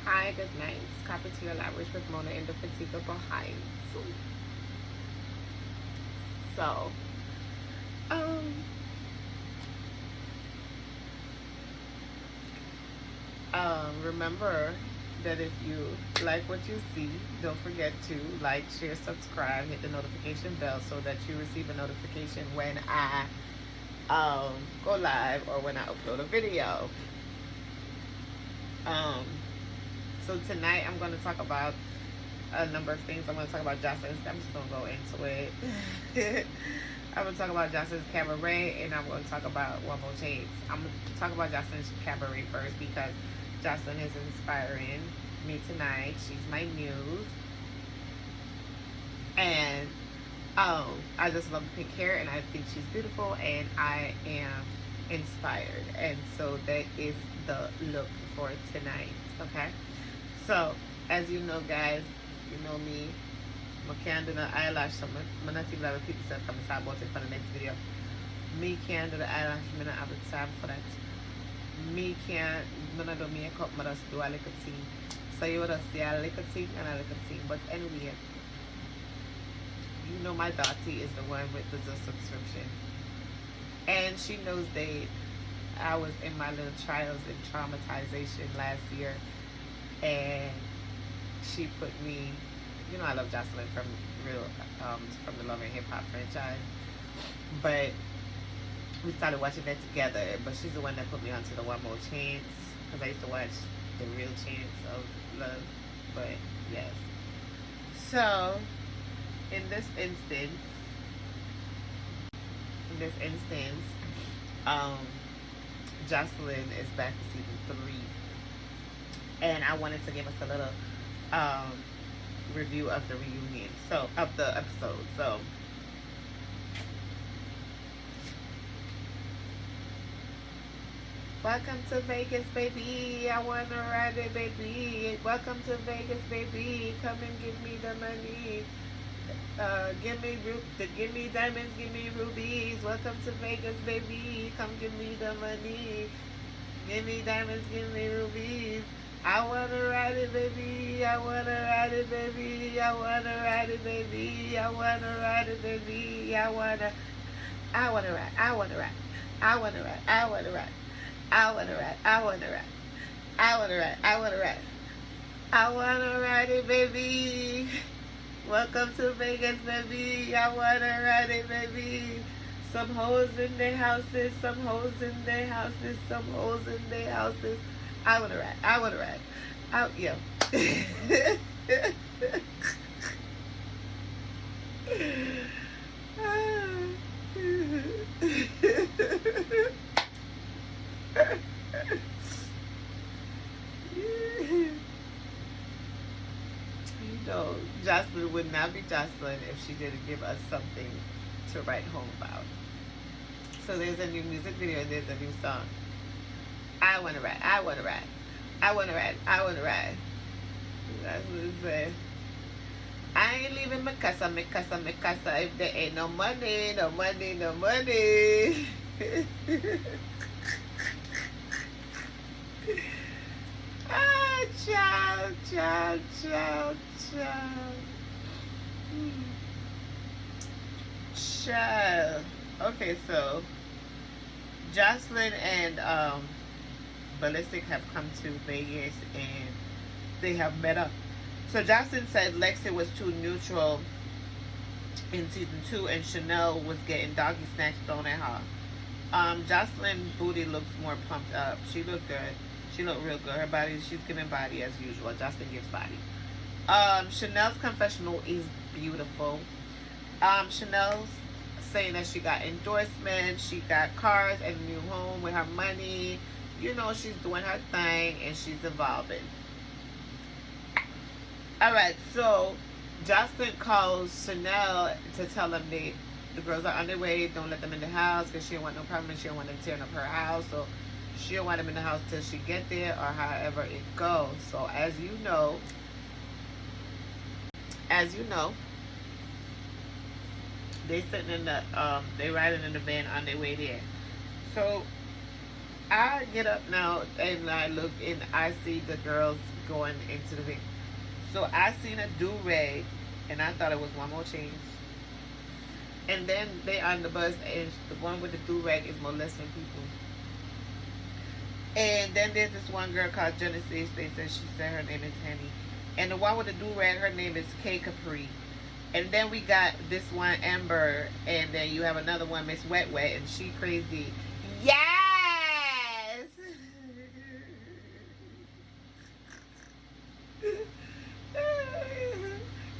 Hi, good night. It's Cafeteria Lavish with Mona in the Fatiga behind. So, um, remember that if you like what you see, don't forget to like, share, subscribe, hit the notification bell so that you receive a notification when I go live or when I upload a video. Um, so tonight I'm going to talk about a number of things. I'm going to talk about Joseline. I'm just going to go into it. I'm going to talk about Joseline's Cabaret, and I'm going to talk about One More Chance. I'm going to talk about Joseline's Cabaret first because Joseline is inspiring me tonight. She's my muse. And I just love the pink hair, and I think she's beautiful, and I am inspired. And so that is the look for tonight. Okay? So, as you know, guys, you know me. I can't do the eyelash. I'm not even have people say come about it for the next video. Me can't do the eyelash. I don't have the time for that. Me can't do makeup. I just do a little thing. So you would just see a little thing and a little thing. But anyway, you know my daughter is the one with the Zeus subscription. And she knows that I was in my little trials and traumatization last year. And she put me, you know, I love Joseline from the Love and Hip Hop franchise, but we started watching that together. But she's the one that put me onto the One More Chance because I used to watch the Real Chance of Love. But yes, so in this instance, Joseline is back for season 3, and I wanted to give us a little review of the reunion, so of the episode. So welcome to Vegas, baby. I wanna ride it, baby. Welcome to Vegas, baby. Come and give me the money. Give me diamonds, give me rubies. Welcome to Vegas, baby. Come give me the money. Give me diamonds, give me rubies. I wanna ride it, baby. I wanna ride it, baby. I wanna ride it, baby. I wanna ride it, baby. I wanna ride. I wanna ride. I wanna ride. I wanna ride. I wanna ride. I wanna ride. I wanna ride. I wanna ride. I wanna ride it, baby. Welcome to Vegas, baby. I wanna ride it, baby. Some hoes in their houses, some hoes in their houses, some hoes in their houses. I wanna ride. I wanna ride. Out, yo. You know, Joseline would not be Joseline if she didn't give us something to write home about. So there's a new music video and there's a new song. I wanna ride, I wanna ride, I wanna ride, I wanna ride. That's what it says. I ain't leaving my casa, if there ain't no money, no money, no money. Ah, child. Child. Okay, so Joseline and Ballistic have come to Vegas and they have met up. So Joseline said Lexi was too neutral in season 2 and Chanel was getting doggy snacks thrown at her. Joseline booty looks more pumped up. She looked good. She looked real good. Her body, she's giving body as usual. Joseline gives body. Chanel's confessional is beautiful. Chanel's saying that she got endorsements, she got cars and a new home with her money. You know, she's doing her thing and she's evolving. Alright, so Joseline calls Chanel to tell them the girls are on their way. Don't let them in the house because she don't want no problem and she don't want them tearing up her house. So she don't want them in the house till she get there or however it goes. So as you know, they sitting in the they riding in the van on their way there. So I get up now and I look and I see the girls going into the thing. So I seen a do rag, and I thought it was one more change. And then they on the bus, and the one with the do rag is molesting people. And then there's this one girl called Genesis. They said she said her name is Henny, and the one with the do rag, her name is K Capri. And then we got this one Amber, and then you have another one Miss Wet Wet, and she crazy. Yes.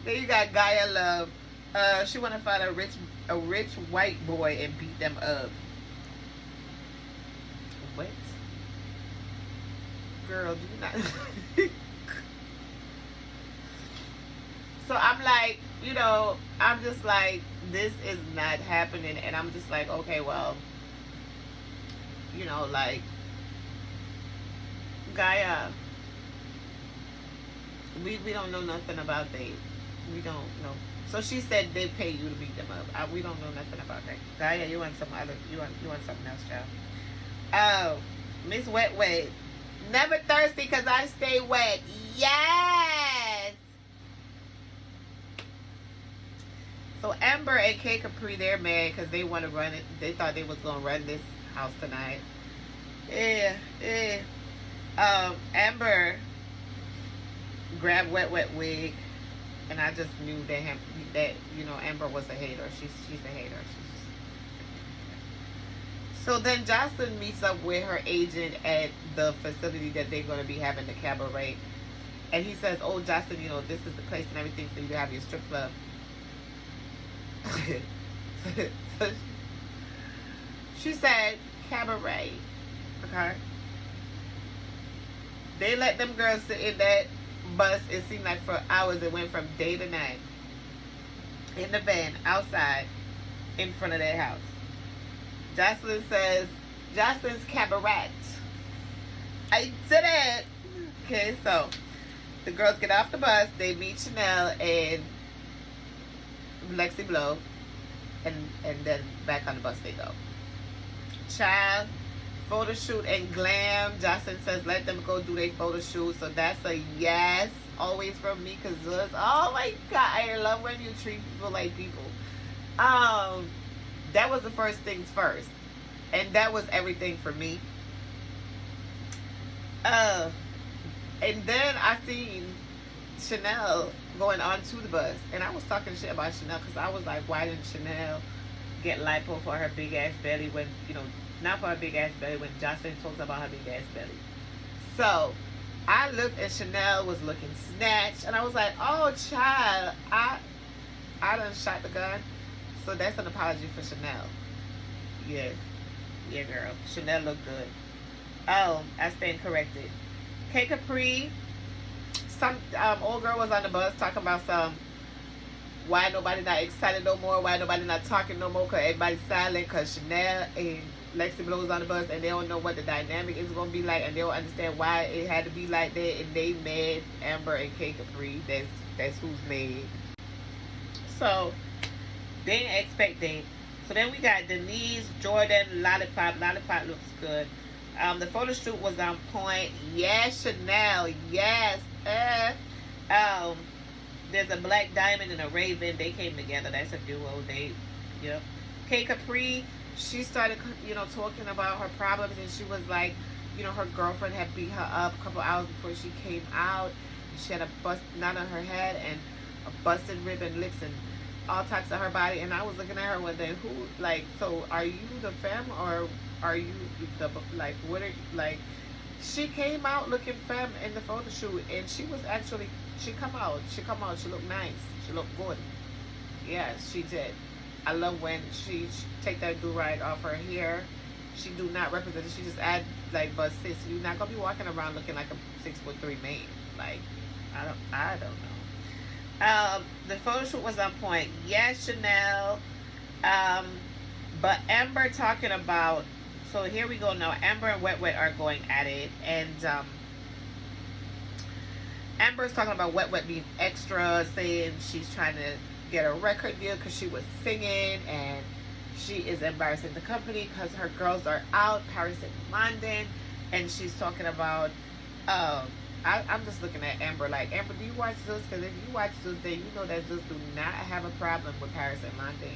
Then you got Gaia Love. She wanna find a rich white boy and beat them up. What? Girl, do you not? So I'm like, I'm just like, this is not happening, and I'm just like, okay, well, like, Gaia, we don't know nothing about they. We don't know. So she said they pay you to beat them up. We don't know nothing about that. Gaia, you want some other? You want something else, child? Oh, Miss Wet Wet, never thirsty 'cause I stay wet. Yes. So Amber and K Capri, they're mad because they want to run it. They thought they was gonna run this house tonight. Yeah. Amber grabbed Wet Wet wig, and I just knew that Amber was a hater. She's a hater. So then Joseline meets up with her agent at the facility that they're going to be having the cabaret, and he says, "Oh, Joseline, this is the place and everything for you to have your strip club." So she said cabaret. Okay. They let them girls sit in that bus. It seemed like for hours. It went from day to night in the van outside in front of their house. Joseline says, Joseline's Cabaret. I did it. Okay, so the girls get off the bus. They meet Chanel and Lexi Blow, and then back on the bus they go. Child, photo shoot and glam. Joseline says let them go do their photo shoot. So that's a yes, always from me, because oh my God, I love when you treat people like people. That was the first things first, and that was everything for me. And then I seen Chanel going onto the bus, and I was talking shit about Chanel because I was like, why didn't Chanel get lipo for her big ass belly when not for her big ass belly when Joseline talks about her big ass belly. So I looked and Chanel was looking snatched, and I was like, oh child, I done shot the gun. So that's an apology for Chanel. Yeah girl, Chanel looked good. Oh, I stand corrected. K Capri, some old girl was on the bus talking about why nobody not excited no more, why nobody not talking no more, because everybody's silent, because Chanel and Lexi Blow was on the bus, and they don't know what the dynamic is going to be like, and they don't understand why it had to be like that, and they mad Amber and K Capri. That's who's mad. So they didn't expect that. So then we got Denise, Jordan, Lollipop. Lollipop looks good. The photo shoot was on point. Yes, Chanel. Yes. There's a Black Diamond and a Raven. They came together. That's a duo. Yep. K Capri, she started, talking about her problems, and she was like, her girlfriend had beat her up a couple hours before she came out. She had a bust knot on her head and a busted rib and lips and all types of her body. And I was looking at her one day, so are you the femme, or are you the, what are you, she came out looking femme in the photo shoot, and she was actually, she come out, she looked nice, she looked good. Yes, she did. I love when she take that do-rag off her hair. She do not represent it. She just add, but sis, you're not gonna be walking around looking like a 6'3" man. I don't know. The photo shoot was on point. Yes, Chanel. But Amber talking about, so here we go now. Amber and Wet Wet are going at it, and Amber's talking about Wet Wet being extra, saying she's trying to get a record deal because she was singing, and She is embarrassing the company because her girls are out Paris and London, and she's talking about. I'm just looking at Amber like, Amber, do you watch Zeus? Because if you watch Zeus, then you know that Zeus do not have a problem with Paris and London.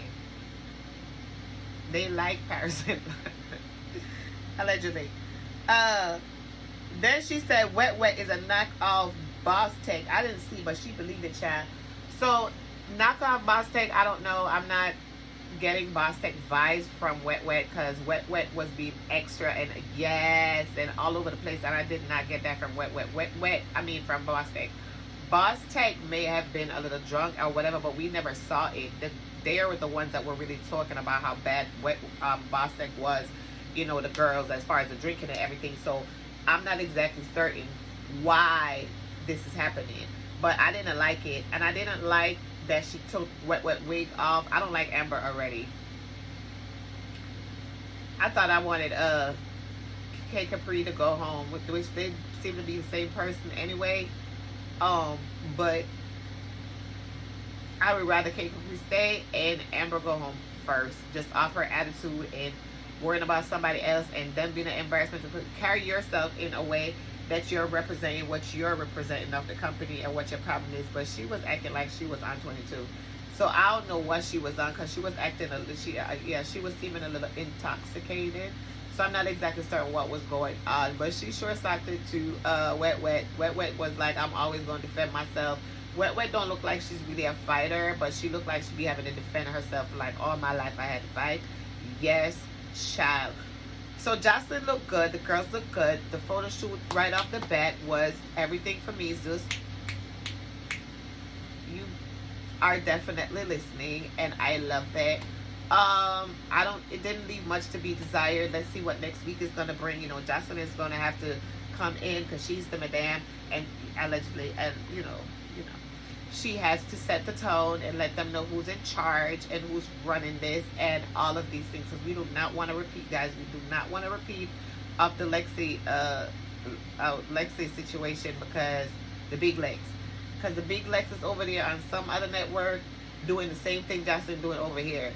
They like Paris and London. Allegedly. Then she said Wet Wet is a knockoff Boss Tech. I didn't see, but she believed it, child. So knockoff Boss Tech, I don't know. I'm not getting Boss Tech vibes from Wet Wet, because Wet Wet was being extra and yes and all over the place, and I did not get that from Wet Wet. I mean from Boss Tech. Boss Tech may have been a little drunk or whatever, but we never saw it. They were the ones that were really talking about how bad Boss Tech was, you know, the girls, as far as the drinking and everything. So I'm not exactly certain why this is happening, but I didn't like it, and I didn't like that she took Wet Wet wig off. I don't like Amber already. I thought I wanted K Capri to go home, with which they seem to be the same person anyway. But I would rather K Capri stay and Amber go home first, just off her attitude and worrying about somebody else, and them being an embarrassment to carry yourself in a way that you're representing what you're representing of the company and what your problem is. But she was acting like she was on 22. So I don't know what she was on, because she was acting she was seeming a little intoxicated. So I'm not exactly certain what was going on, but she sure started to Wet Wet. Wet Wet was like, I'm always going to defend myself. Wet Wet don't look like she's really a fighter, but she looked like she be having to defend herself. Like, all my life I had to fight. Yes, child. So Joseline looked good. The girls looked good. The photo shoot right off the bat was everything for me. Zeus, you are definitely listening, and I love that. It didn't leave much to be desired. Let's see what next week is gonna bring. You know, Joseline is gonna have to come in because she's the madame, and allegedly, and you know, she has to set the tone and let them know who's in charge and who's running this and all of these things. Because we do not want to repeat, guys. We do not want to repeat of the Lexi situation, because the big Lex. Because the big Lex is over there on some other network doing the same thing Joseline doing over here.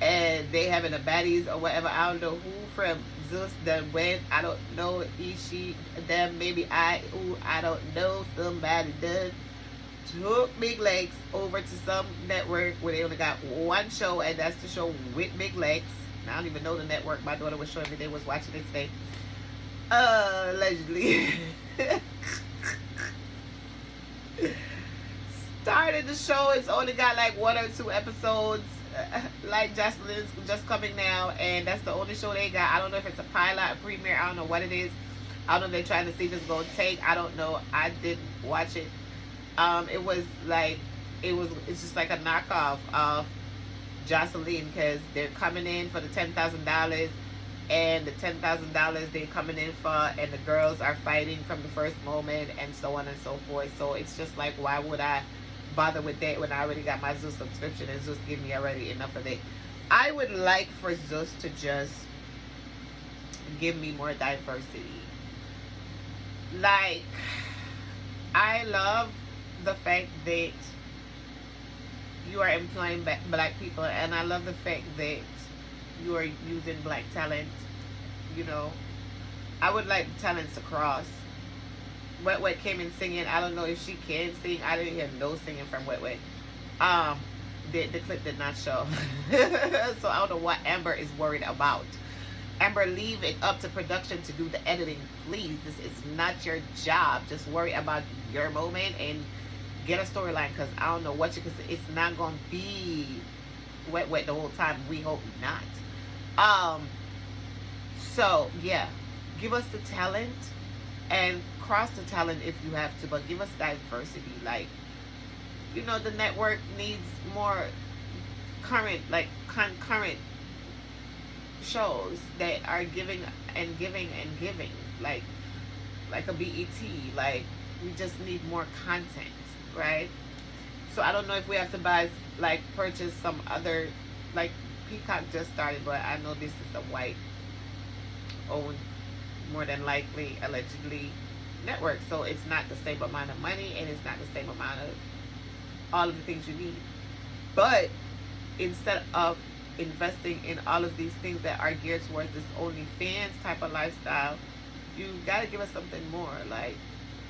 And they having a baddies or whatever. I don't know who from Zeus that went. I don't know. She, them, maybe I don't know. Somebody done took Big Legs over to some network where they only got one show, and that's the show with Big Legs. I don't even know the network. My daughter was showing me, they was watching it today. Allegedly. Started the show. It's only got like 1 or 2 episodes. Like Joseline's just coming now, and that's the only show they got. I don't know if it's a pilot, a premiere. I don't know what it is. I don't know if they're trying to see if it's going to take. I don't know. I didn't watch it. It was like, it's just like a knockoff of Joseline, because they're coming in for the $10,000, and the $10,000 they're coming in for, and the girls are fighting from the first moment, and so on and so forth. So it's just like, why would I bother with that when I already got my Zeus subscription, and Zeus give me already enough of it? I would like for Zeus to just give me more diversity. Like, I love the fact that you are employing black people, and I love the fact that you are using black talent. You know, I would like the talents across. Wet Wet came in singing. I don't know if she can sing. I didn't hear no singing from Wet Wet. The clip did not show. So I don't know what Amber is worried about. Amber, leave it up to production to do the editing, please. This is not your job. Just worry about your moment and get a storyline, because I don't know what you, because it's not going to be Wet Wet the whole time. We hope not. So yeah, give us the talent and cross the talent if you have to, but give us diversity. Like, you know, the network needs more current, like concurrent shows that are giving and giving and giving, like a BET. Like, we just need more content, right? So I don't know if we have to buy, like, purchase some other, like, Peacock just started, but I know this is a white owned, more than likely, allegedly, network. So it's not the same amount of money, and it's not the same amount of all of the things you need. But instead of investing in all of these things that are geared towards this OnlyFans type of lifestyle, you gotta give us something more. Like,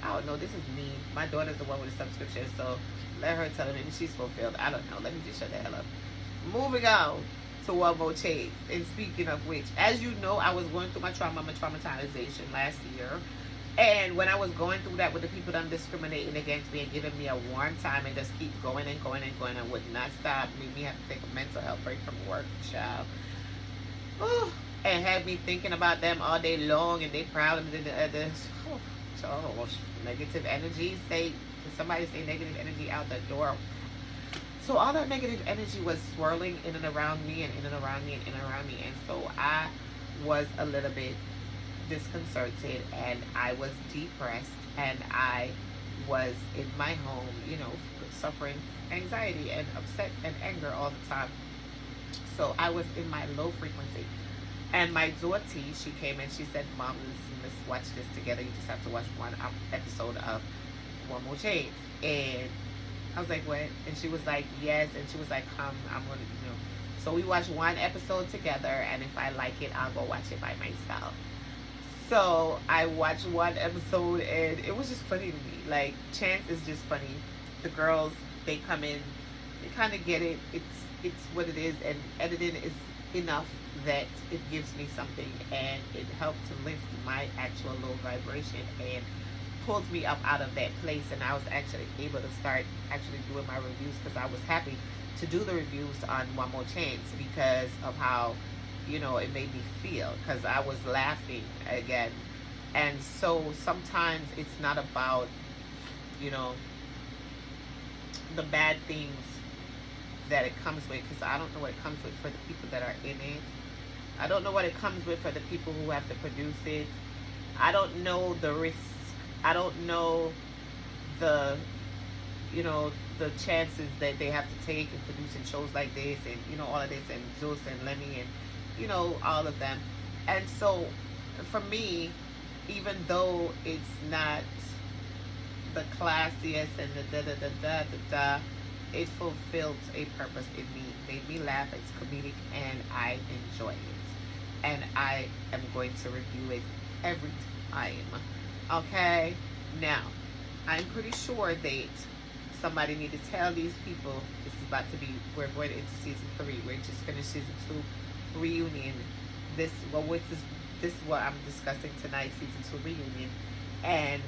I don't know, this is me. My daughter's the one with the subscription, so let her tell her. Maybe she's fulfilled. I don't know. Let me just shut the hell up. Moving on to one more change. And speaking of which, as you know, I was going through my traumatization last year. And when I was going through that with the people that I'm discriminating against me and giving me a warm time and just keep going and going and going and would not stop, made me have to take a mental health break from work, child. Ooh, and had me thinking about them all day long and their problems and negative energy. Can somebody say negative energy out the door? So all that negative energy was swirling in and around me and in and around me and in and around me. And so I was a little bit disconcerted and I was depressed and I was in my home, suffering anxiety and upset and anger all the time. So I was in my low frequency. And my daughter, she came and she said, Mom, let's watch this together. You just have to watch one episode of One More Change. And I was like, what? And she was like, yes. And she was like, come, I'm going to, So we watched one episode together. And if I like it, I'll go watch it by myself. So I watched one episode and it was just funny to me. Like, Chance is just funny. The girls, they come in, they kind of get it. It's what it is. And editing is enough that it gives me something and it helped to lift my actual low vibration and pulled me up out of that place. And I was actually able to start actually doing my reviews because I was happy to do the reviews on One More Chance because of how it made me feel, because I was laughing again. And so sometimes it's not about the bad things that it comes with, because I don't know what it comes with for the people that are in it. I don't know what it comes with for the people who have to produce it. I don't know the risk. I don't know the chances that they have to take in producing shows like this and all of this, and Zeus and Lemmy and all of them. And so for me, even though it's not the classiest and the it fulfilled a purpose in me, made me laugh, it's comedic, and I enjoy it. And I am going to review it every time. Okay? Now, I'm pretty sure that somebody need to tell these people this is about to be, we're going into season 3. We just finished season 2 reunion. This is what I'm discussing tonight, season 2 reunion. And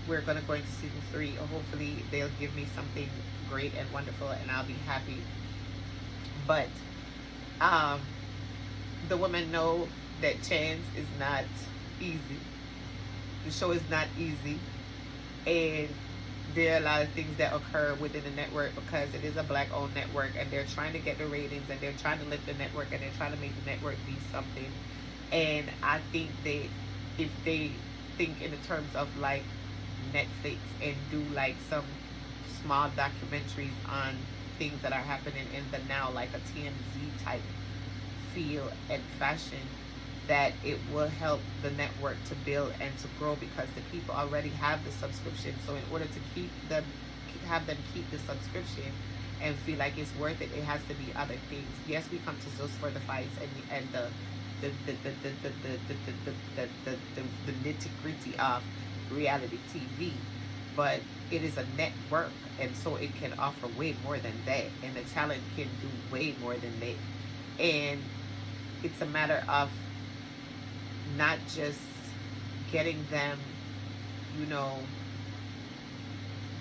we're going to go into season 3. Hopefully they'll give me something great and wonderful and I'll be happy. But the women know that Chance is not easy. The show is not easy. And there are a lot of things that occur within the network because it is a black owned network and they're trying to get the ratings and they're trying to lift the network and they're trying to make the network be something. And I think that if they think in the terms of like Netflix and do like some small documentaries on things that are happening in the now, like a TMZ type feel and fashion, that it will help the network to build and to grow because the people already have the subscription. So in order to have them keep the subscription and feel like it's worth it, it has to be other things. Yes, we come to Zeus for the fights and the nitty-gritty of reality TV, but it is a network, and so it can offer way more than that, and the talent can do way more than that. And it's a matter of not just getting them,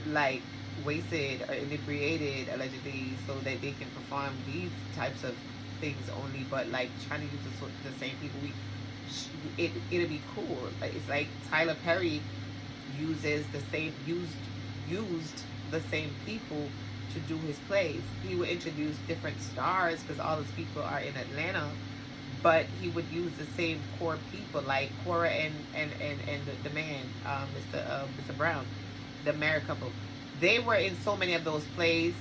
like wasted or inebriated allegedly so that they can perform these types of things only, but like trying to use the same people. It'll be cool. Like, it's like Tyler Perry used the same people to do his plays. He would introduce different stars because all those people are in Atlanta, but he would use the same core people, like Cora and the man, Mr. Brown, the married couple. They were in so many of those plays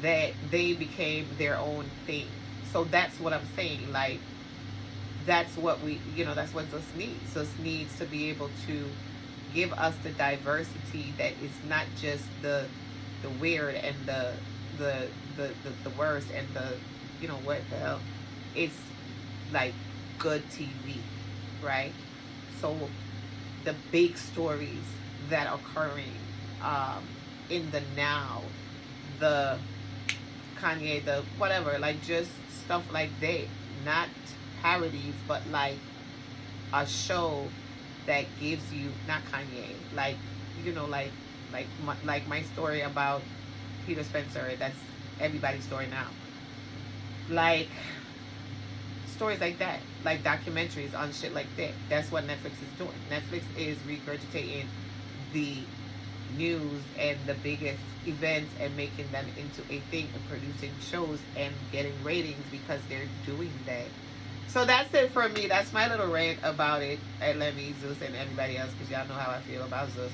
that they became their own thing. So that's what I'm saying. Like, that's what that's what Zeus needs. Zeus needs to be able to give us the diversity that is not just the weird and the worst and the what the hell, it's like good TV, right? So the big stories that are occurring in the now, the Kanye, the whatever, like just stuff like that, not parodies, but like a show that gives you, not Kanye, like, you know, like my story about Peter Spencer. That's everybody's story now. Like stories like that, like documentaries on shit like that. That's what Netflix is doing. Netflix is regurgitating the news and the biggest events and making them into a thing and producing shows and getting ratings because they're doing that. So that's it for me. That's my little rant about it. And let me, Zeus, and everybody else, because y'all know how I feel about Zeus.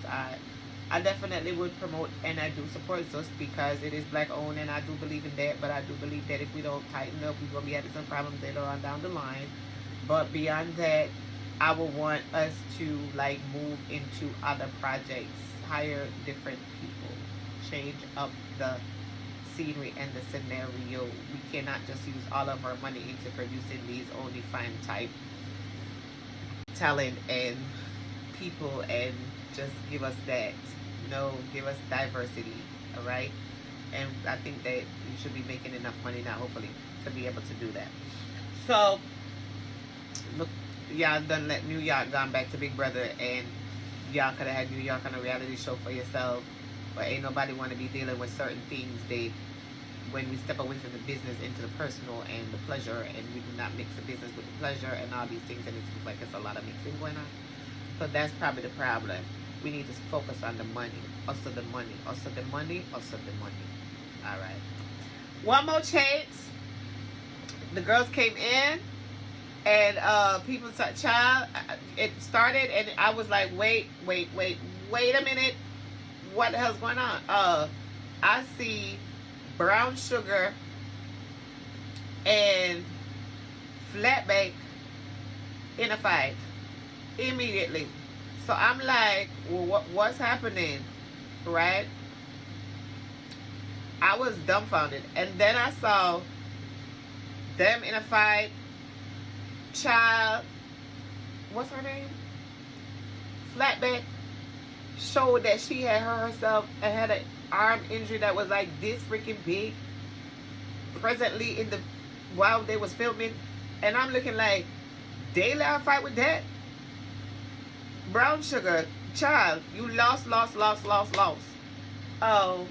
I definitely would promote and I do support Zeus because it is black owned and I do believe in that. But I do believe that if we don't tighten up, we're going to be having some problems later on down the line. But beyond that, I would want us to like move into other projects, hire different people, change up the scenery and the scenario. We cannot just use all of our money into producing these only fine type talent and people and just give us that. No, give us diversity, all right? And I think that you should be making enough money now, hopefully, to be able to do that. So, look, y'all done let New York gone back to Big Brother, and y'all could have had New York on a reality show for yourself, but ain't nobody want to be dealing with certain things. When we step away from the business into the personal and the pleasure, and we do not mix the business with the pleasure and all these things, and it seems like it's a lot of mixing going on. So that's probably the problem. We need to focus on the money. Also the money. Also the money. Also the money. All right. One more chance. The girls came in and people said, child, it started and I was like, wait a minute. What the hell's going on? I see brown sugar and flatback in a fight immediately. So I'm like, well, what's happening, right? I was dumbfounded. And then I saw them in a fight. Child, what's her name? Flatback showed that she had hurt herself and had an arm injury that was like this freaking big presently in the while they was filming. And I'm looking like, they let her fight with that? Brown sugar, child, you lost. Oh,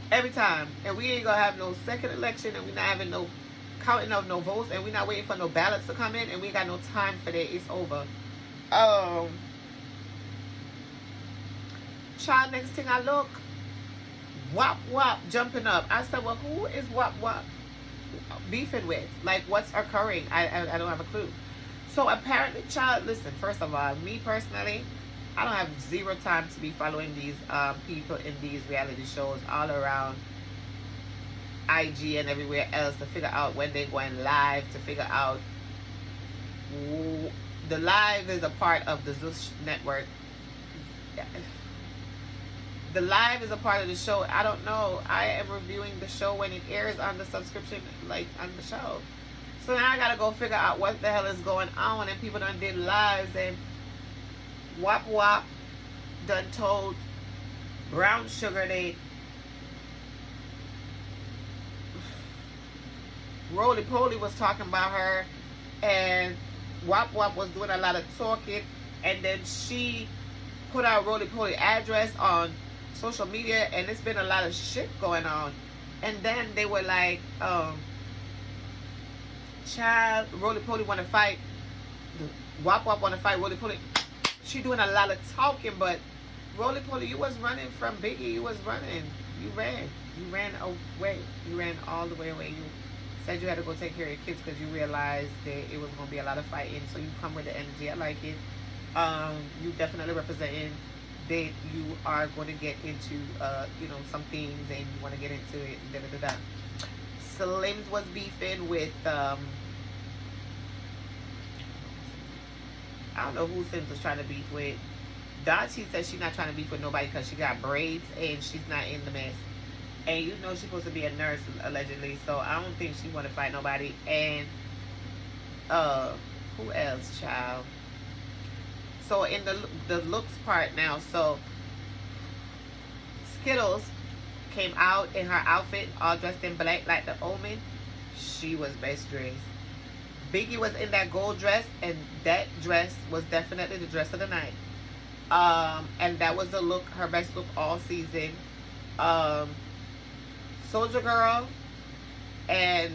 every time. And we ain't gonna have no second election, and we not having no counting of no votes, and we not waiting for no ballots to come in, and we ain't got no time for that. It's over. Child, next thing I look, wop jumping up. I said, well, who is wop beefing with? Like, what's occurring? I don't have a clue. So apparently, child, listen, first of all, me personally, I don't have zero time to be following these people in these reality shows all around IG and everywhere else to figure out when they're going live, to figure out the live is a part of the Zeus network. The live is a part of the show. I don't know. I am reviewing the show when it airs on the subscription, like on the show. So now I gotta go figure out what the hell is going on, and people done did lives, and wop done told brown sugar they Roly Poly was talking about her, and wop was doing a lot of talking, and then she put out Roly Poly address on social media, and it's been a lot of shit going on. And then they were like, child, Roly Poly want to fight. Wop want to fight Roly Poly. She doing a lot of talking, but Roly Poly, you was running from Biggie. You was running. You ran away. You ran all the way away. You said you had to go take care of your kids because you realized that it was going to be a lot of fighting. So you come with the energy. I like it. You definitely representing that you are going to get into, some things, and you want to get into it. Slims was beefing with, I don't know who Sims was trying to beef with. Dottie said she's not trying to beef with nobody because she got braids and she's not in the mess. and you know she's supposed to be a nurse allegedly, so I don't think she want to fight nobody. And who else, child? So in the looks part now, so Skittles came out in her outfit, all dressed in black like the Omen. She was best dressed. Biggie was in that gold dress, and that dress was definitely the dress of the night. And that was the look, her best look all season. Soldier Girl and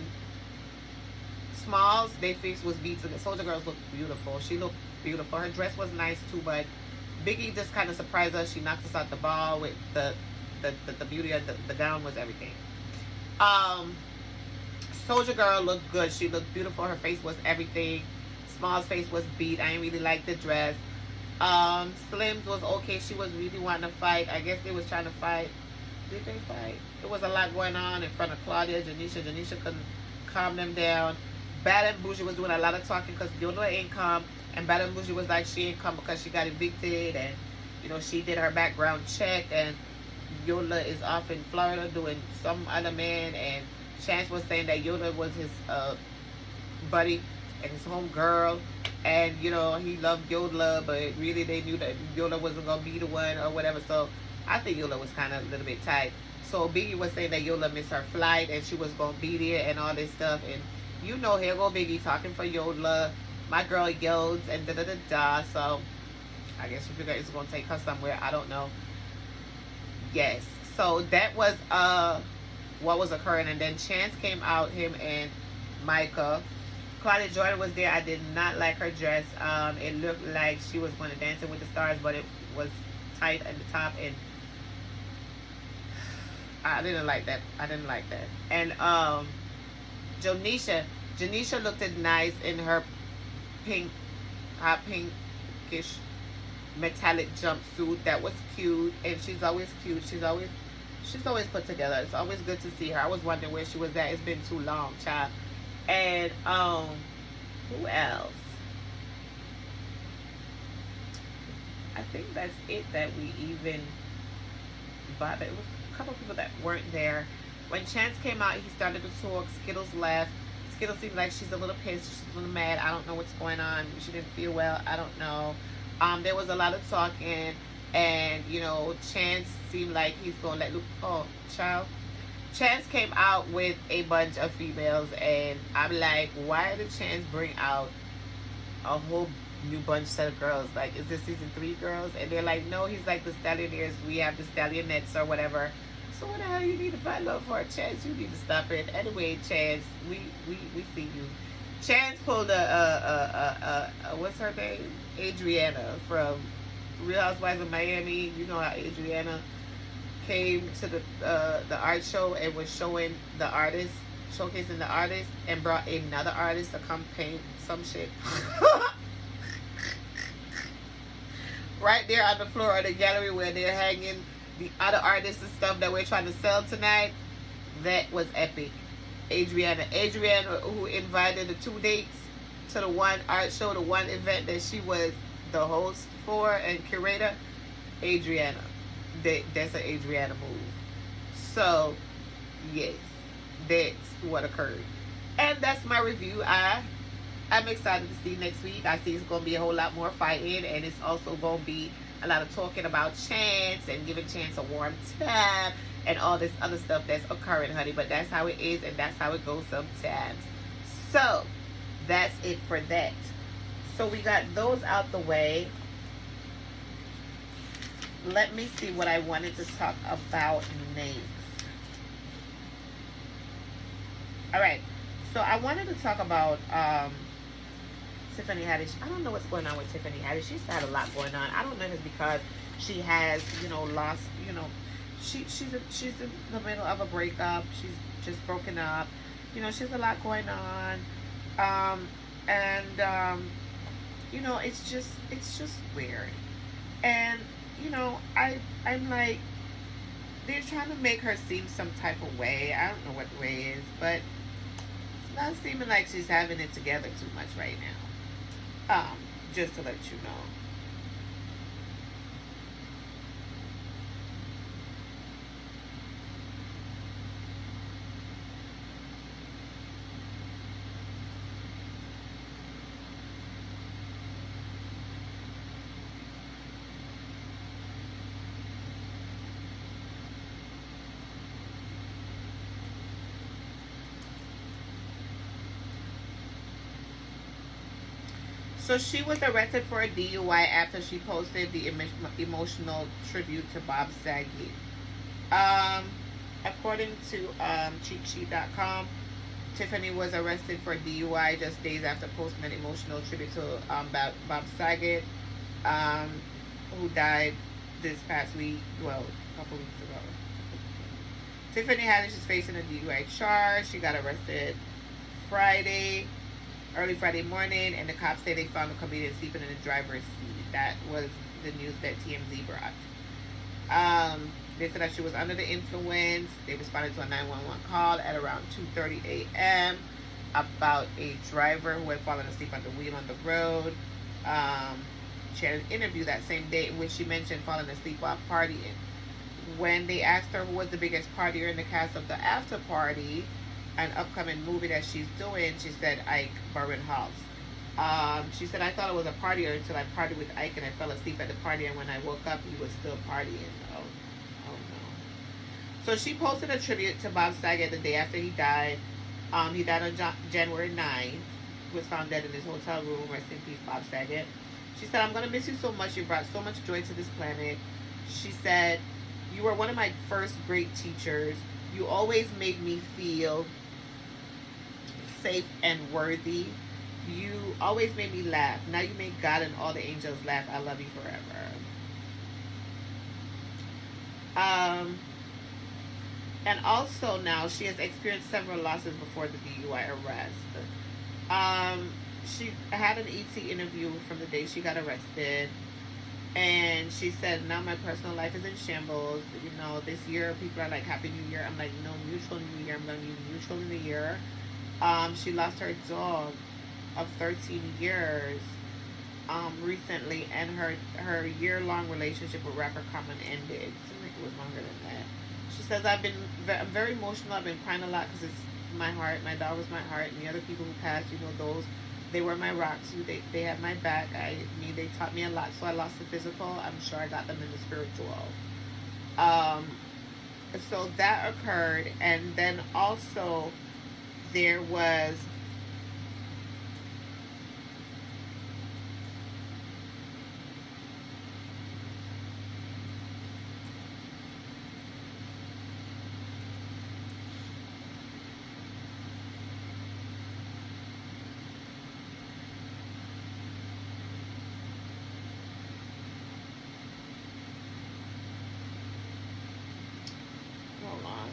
Smalls, they face was beat to the Soldier Girls looked beautiful. She looked beautiful. Her dress was nice too, but Biggie just kind of surprised us. She knocked us out the ball with the beauty of the gown was everything. Soldier Girl looked good. She looked beautiful. Her face was everything. Smalls' face was beat. I didn't really like the dress. Slim's was okay. She was really wanting to fight. I guess they was trying to fight. Did they fight? There was a lot going on in front of Claudia, Janisha. Janisha couldn't calm them down. Bad and Bougie was doing a lot of talking because Yola ain't come. And Bad and Bougie was like, she ain't come because she got evicted. And, you know, she did her background check. And Yola is off in Florida doing some other man. And Chance was saying that Yola was his buddy and his home girl. And, you know, he loved Yola, but really they knew that Yola wasn't going to be the one or whatever. So I think Yola was kind of a little bit tight. So Biggie was saying that Yola missed her flight and she was going to be there and all this stuff. And, you know, here go Biggie talking for Yola. My girl yelled and da-da-da-da. So I guess you figure it's going to take her somewhere. I don't know. Yes. So that was what was occurring. And then Chance came out, him and Micah. Claudia Jordan was there. I did not like her dress. It looked like she was going to Dancing with the Stars, but it was tight at the top, and I didn't like that. And Janisha looked nice in her pink, hot pinkish metallic jumpsuit. That was cute, and she's always cute. She's always put together. It's always good to see her. I was wondering where she was at. It's been too long, child. And who else? I think that's it that we even bought. It was a couple of people that weren't there. When Chance came out, he started to talk. Skittles left. Skittles seemed like she's a little pissed. She's a little mad. I don't know what's going on. She didn't feel well. I don't know. There was a lot of talking, and you know, Chance seemed like he's gonna let look. Oh, child. Chance came out with a bunch of females, and I'm like, why did Chance bring out a whole new bunch set of girls? Like, is this season 3 girls? And they're like, no, he's like the stallionaires. We have the stallionettes or whatever. So what the hell you need to find love for? Chance, you need to stop it. Anyway, Chance, we see you. Chance pulled what's her name? Adriana from Real Housewives of Miami. You know how Adriana came to the art show and was showing the artist, showcasing the artist, and brought another artist to come paint some shit. Right there on the floor of the gallery where they're hanging the other artists and stuff that we're trying to sell tonight. That was epic. Adriana, who invited the 2 dates to the one art show, the one event that she was the host for and curator. Adriana. That's an Adriana move. So, yes, that's what occurred. And that's my review. I'm excited to see next week. I see it's going to be a whole lot more fighting, and it's also going to be a lot of talking about Chance and giving Chance a warm time and all this other stuff that's occurring, honey. But that's how it is, and that's how it goes sometimes. So, that's it for that. So, we got those out the way. Let me see what I wanted to talk about next. Alright, so I wanted to talk about Tiffany Haddish. I don't know what's going on with Tiffany Haddish. She's had a lot going on. I don't know if it's because she has, you know, lost, you know, she's in the middle of a breakup. She's just broken up. You know, she's a lot going on. You know, it's just weird. And you know, I'm like, they're trying to make her seem some type of way. I don't know what the way is, but it's not seeming like she's having it together too much right now. Just to let you know. So she was arrested for a DUI after she posted the emotional tribute to Bob Saget. Um, According to cheatsheet.com, Tiffany was arrested for DUI just days after posting an emotional tribute to Bob Saget, um, who died this past week, well, a couple weeks ago. Tiffany Haddish is facing a DUI charge. She got arrested Friday, early Friday morning, and the cops say they found the comedian sleeping in the driver's seat. That was the news that TMZ brought. They said that she was under the influence. They responded to a 911 call at around 2:30 a.m. about a driver who had fallen asleep on the wheel on the road. She had an interview that same day in which she mentioned falling asleep while partying. When they asked her who was the biggest partier in the cast of the After Party, an upcoming movie that she's doing, she said Ike Barinholtz. She said, I thought it was a partier until I partied with Ike and I fell asleep at the party, and when I woke up, he was still partying. Oh no. So she posted a tribute to Bob Saget the day after he died. He died on January 9th. He was found dead in his hotel room. Rest in peace, Bob Saget. She said, I'm going to miss you so much. You brought so much joy to this planet. She said, you were one of my first great teachers. You always made me feel safe and worthy. You always made me laugh. Now you make God and all the angels laugh. I love you forever. And also now she has experienced several losses before the DUI arrest. She had an ET interview from the day she got arrested. And she said, now my personal life is in shambles. You know, this year people are like, Happy New Year. I'm like, no, neutral New Year. I'm going to be neutral in the year. She lost her dog of 13 years recently, and her year-long relationship with rapper Common ended. It seemed like it was longer than that. She says, I'm very emotional. I've been crying a lot because it's my heart. My dog was my heart, and the other people who passed, you know, those, they were my rocks. They had my back. They taught me a lot. So I lost the physical. I'm sure I got them in the spiritual. So that occurred, and then also there was hold on.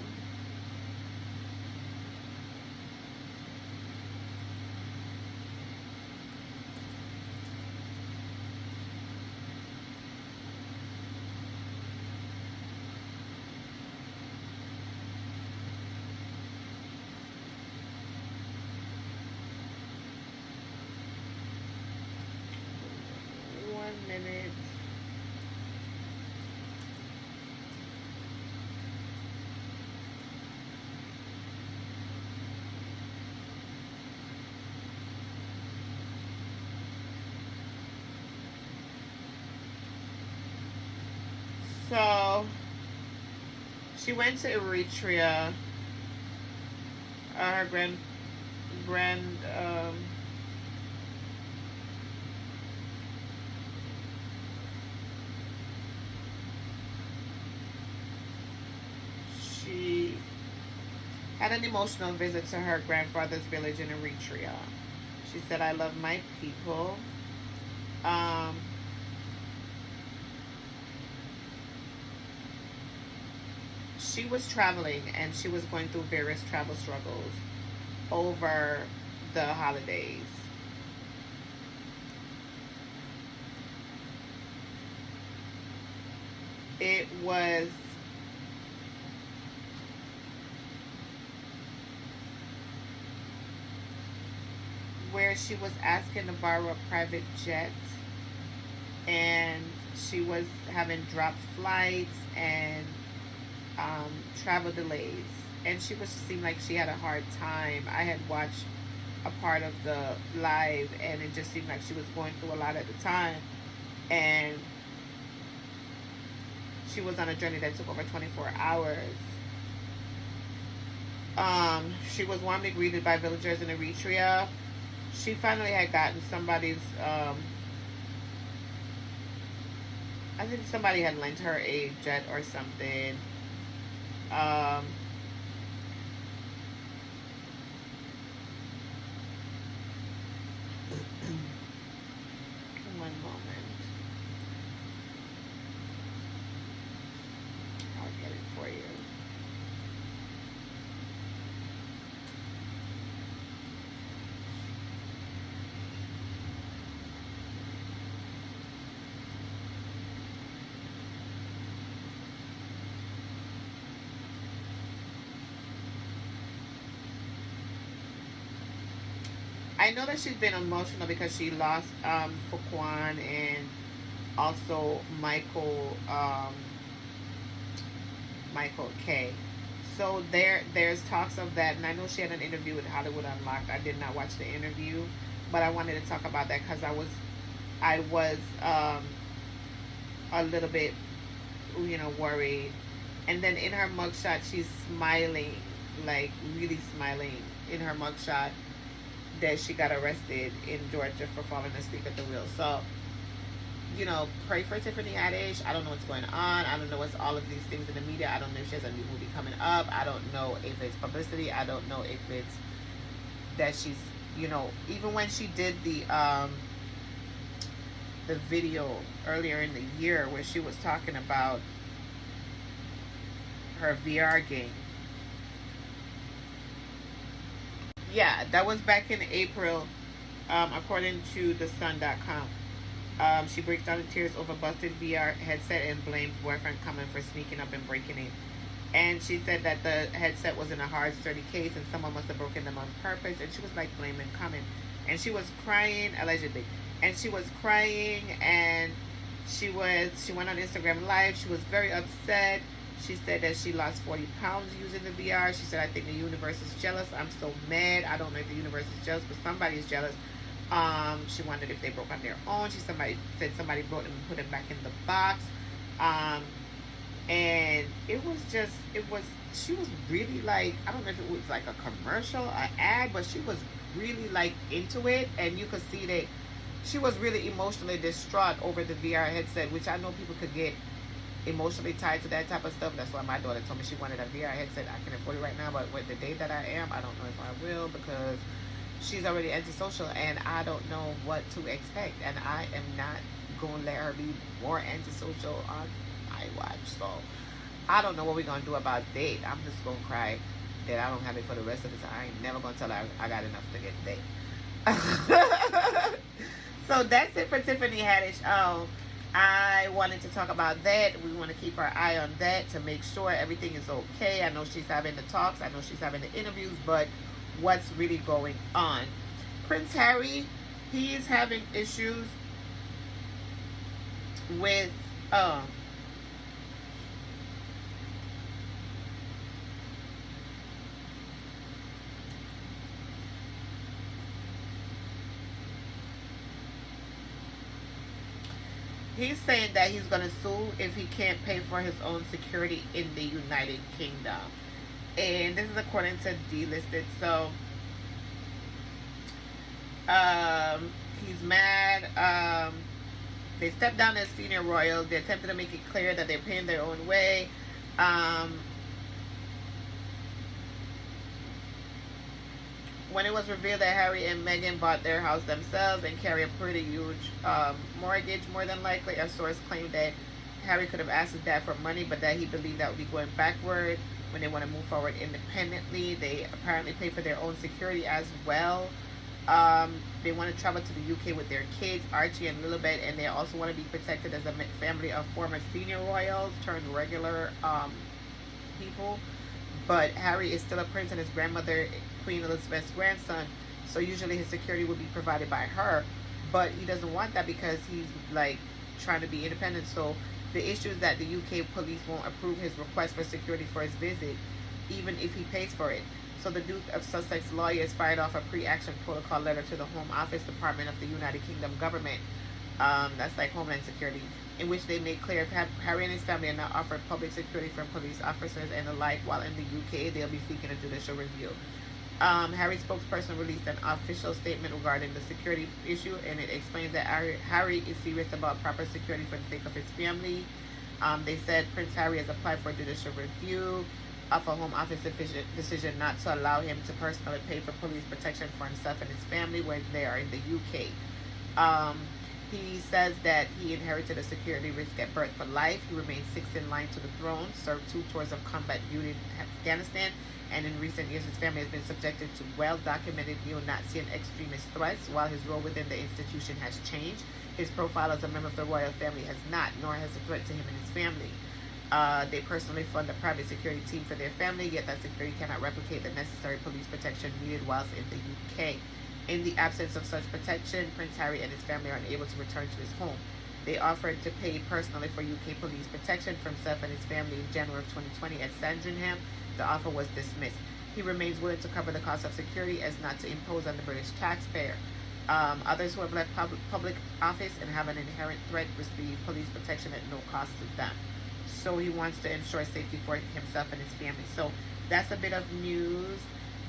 Minute. So she went to Eritrea. Her grand she had an emotional visit to her grandfather's village in Eritrea. She said, I love my people. She was traveling, and she was going through various travel struggles over the holidays. It was where she was asking to borrow a private jet, and she was having dropped flights and travel delays, and she just seemed like she had a hard time. I had watched a part of the live, and it just seemed like she was going through a lot at the time, and she was on a journey that took over 24 hours. She was warmly greeted by villagers in Eritrea. She finally had gotten somebody's. I think somebody had lent her a jet or something. Um, One moment. I'll get it for you. I know that she's been emotional because she lost Fuquan and also Michael K. So there's talks of that, and I know she had an interview with Hollywood Unlocked. I did not watch the interview, but I wanted to talk about that because I was a little bit, worried. And then in her mugshot, she's smiling, like really smiling in her mugshot, that she got arrested in Georgia for falling asleep at the wheel. So, pray for Tiffany Haddish. I don't know what's going on. I don't know what's all of these things in the media. I don't know if she has a new movie coming up. I don't know if it's publicity. I don't know if it's that she's, even when she did the video earlier in the year where she was talking about her VR game. Yeah, that was back in April, according to thesun.com. She breaks down in tears over busted VR headset and blames boyfriend coming for sneaking up and breaking it. And she said that the headset was in a hard, sturdy case and someone must have broken them on purpose. And she was like blaming coming. And she was crying, allegedly. And she was crying, and she went on Instagram Live. She was very upset. She said that she lost 40 pounds using the VR. She said, I think the universe is jealous. I'm so mad. I don't know if the universe is jealous, but somebody is jealous. She wondered if they broke on their own. She said somebody brought them and put them back in the box. And she was really like, I don't know if it was like a commercial, an ad, but she was really like into it. And you could see that she was really emotionally distraught over the VR headset, which I know people could get emotionally tied to that type of stuff. That's why my daughter told me she wanted a VR headset. I can afford it right now, but with the day that I am, I don't know if I will, because she's already antisocial and I don't know what to expect, and I am not going to let her be more antisocial on my watch. So I don't know what we're going to do about date. I'm just going to cry that I don't have it for the rest of the time. I ain't never going to tell her I got enough to get a date. So that's it for Tiffany Haddish. I wanted to talk about that. We want to keep our eye on that to make sure everything is okay. I know she's having the talks. I know she's having the interviews, but what's really going on? Prince Harry, he's having issues with he's saying that he's going to sue if he can't pay for his own security in the United Kingdom. And this is according to Delisted. So he's mad. They stepped down as senior royals. They attempted to make it clear that they're paying their own way. When it was revealed that Harry and Meghan bought their house themselves and carry a pretty huge mortgage, more than likely, a source claimed that Harry could have asked his dad for money, but that he believed that would be going backward when they want to move forward independently. They apparently pay for their own security as well. They want to travel to the UK with their kids, Archie and Lilibet, and they also want to be protected as a family of former senior royals turned regular people. But Harry is still a prince and his grandmother, Queen Elizabeth's grandson, so usually his security would be provided by her. But he doesn't want that because he's like trying to be independent. So the issue is that the UK police won't approve his request for security for his visit, even if he pays for it. So the Duke of Sussex lawyers fired off a pre-action protocol letter to the Home Office Department of the United Kingdom government, that's like Homeland Security, in which they made clear if Harry and his family are not offered public security from police officers and the like while in the UK, they'll be seeking a judicial review. Harry's spokesperson released an official statement regarding the security issue, and it explains that Harry is serious about proper security for the sake of his family. They said Prince Harry has applied for judicial review of a Home Office decision not to allow him to personally pay for police protection for himself and his family when they are in the UK. He says that he inherited a security risk at birth for life. He remains sixth in line to the throne, served 2 tours of combat duty in Afghanistan, and in recent years his family has been subjected to well-documented neo-Nazi and extremist threats. While his role within the institution has changed, his profile as a member of the royal family has not, nor has the threat to him and his family. They personally fund a private security team for their family, yet that security cannot replicate the necessary police protection needed whilst in the UK. In the absence of such protection, Prince Harry and his family are unable to return to his home. They offered to pay personally for UK police protection for himself and his family in January of 2020 at Sandringham. The offer was dismissed. He remains willing to cover the cost of security as not to impose on the British taxpayer. Others who have left public office and have an inherent threat receive police protection at no cost to them. So he wants to ensure safety for himself and his family. So that's a bit of news.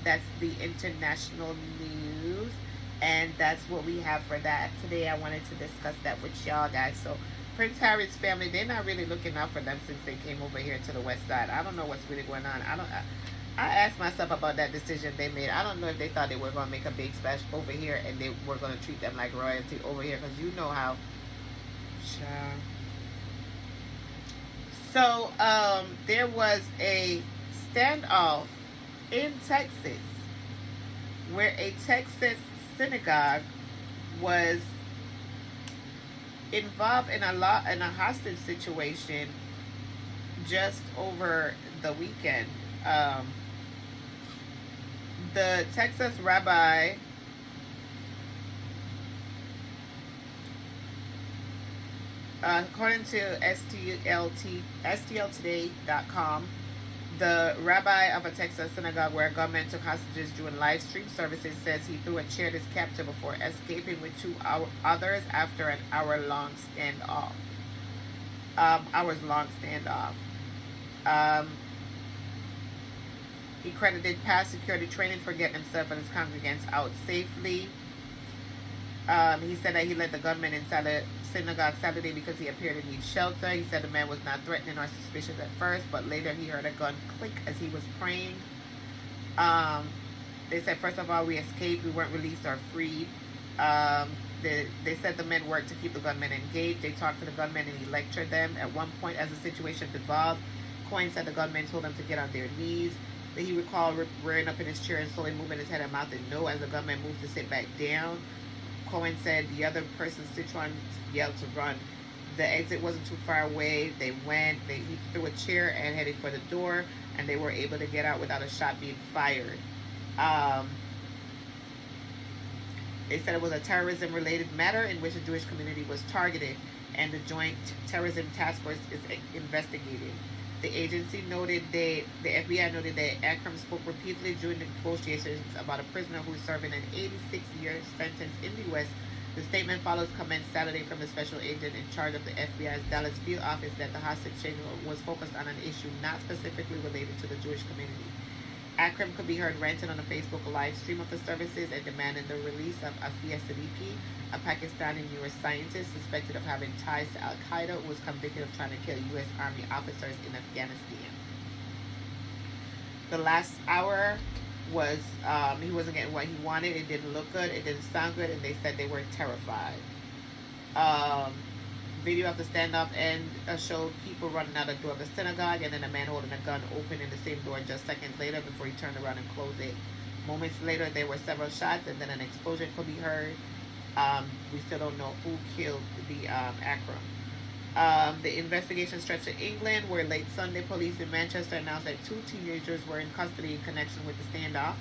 That's the international news. And that's what we have for that. Today I wanted to discuss that with y'all guys. So Prince Harry's family, they're not really looking out for them since they came over here to the west side. I don't know what's really going on. I asked myself about that decision they made. I don't know if they thought they were going to make a big splash over here and they were going to treat them like royalty over here. Because you know how... So, there was a standoff in Texas where a Texas synagogue was involved in a hostage situation just over the weekend. The Texas rabbi according to STLtoday.com, the rabbi of a Texas synagogue where a gunman took hostages during live stream services says he threw a chair at his captor before escaping with 2 others after an hours-long standoff. He credited past security training for getting himself and his congregants out safely. He said that he let the gunman inside the synagogue Saturday because he appeared to need shelter. He said the man was not threatening or suspicious at first, but later he heard a gun click as he was praying. They said, first of all, we escaped. We weren't released or freed. They said the men worked to keep the gunmen engaged. They talked to the gunmen and he lectured them. At one point, as the situation devolved, Coyne said the gunmen told them to get on their knees. But he recalled rearing up in his chair and slowly moving his head and mouth and no as the gunman moved to sit back down. Cohen said the other person, Citron, yelled to run. The exit wasn't too far away. They went. He threw a chair and headed for the door, and they were able to get out without a shot being fired. They said it was a terrorism-related matter in which the Jewish community was targeted, and the Joint Terrorism Task Force is investigating. The agency noted the FBI noted that Akram spoke repeatedly during the negotiations about a prisoner who is serving an 86-year sentence in the U.S. The statement follows comments Saturday from the special agent in charge of the FBI's Dallas field office that the hostage taking was focused on an issue not specifically related to the Jewish community. Akram could be heard ranting on a Facebook live stream of the services and demanding the release of Afia Siddiqui, a Pakistani neuroscientist suspected of having ties to Al-Qaeda who was convicted of trying to kill U.S. Army officers in Afghanistan. The last hour was, he wasn't getting what he wanted. It didn't look good. It didn't sound good. And they said they were terrified. Video of the standoff and showed people running out the door of the synagogue and then a man holding a gun opening the same door just seconds later before he turned around and closed it. Moments later, there were several shots and then an explosion could be heard. We still don't know who killed the Akram. The investigation stretched to England, where late Sunday police in Manchester announced that 2 teenagers were in custody in connection with the standoff.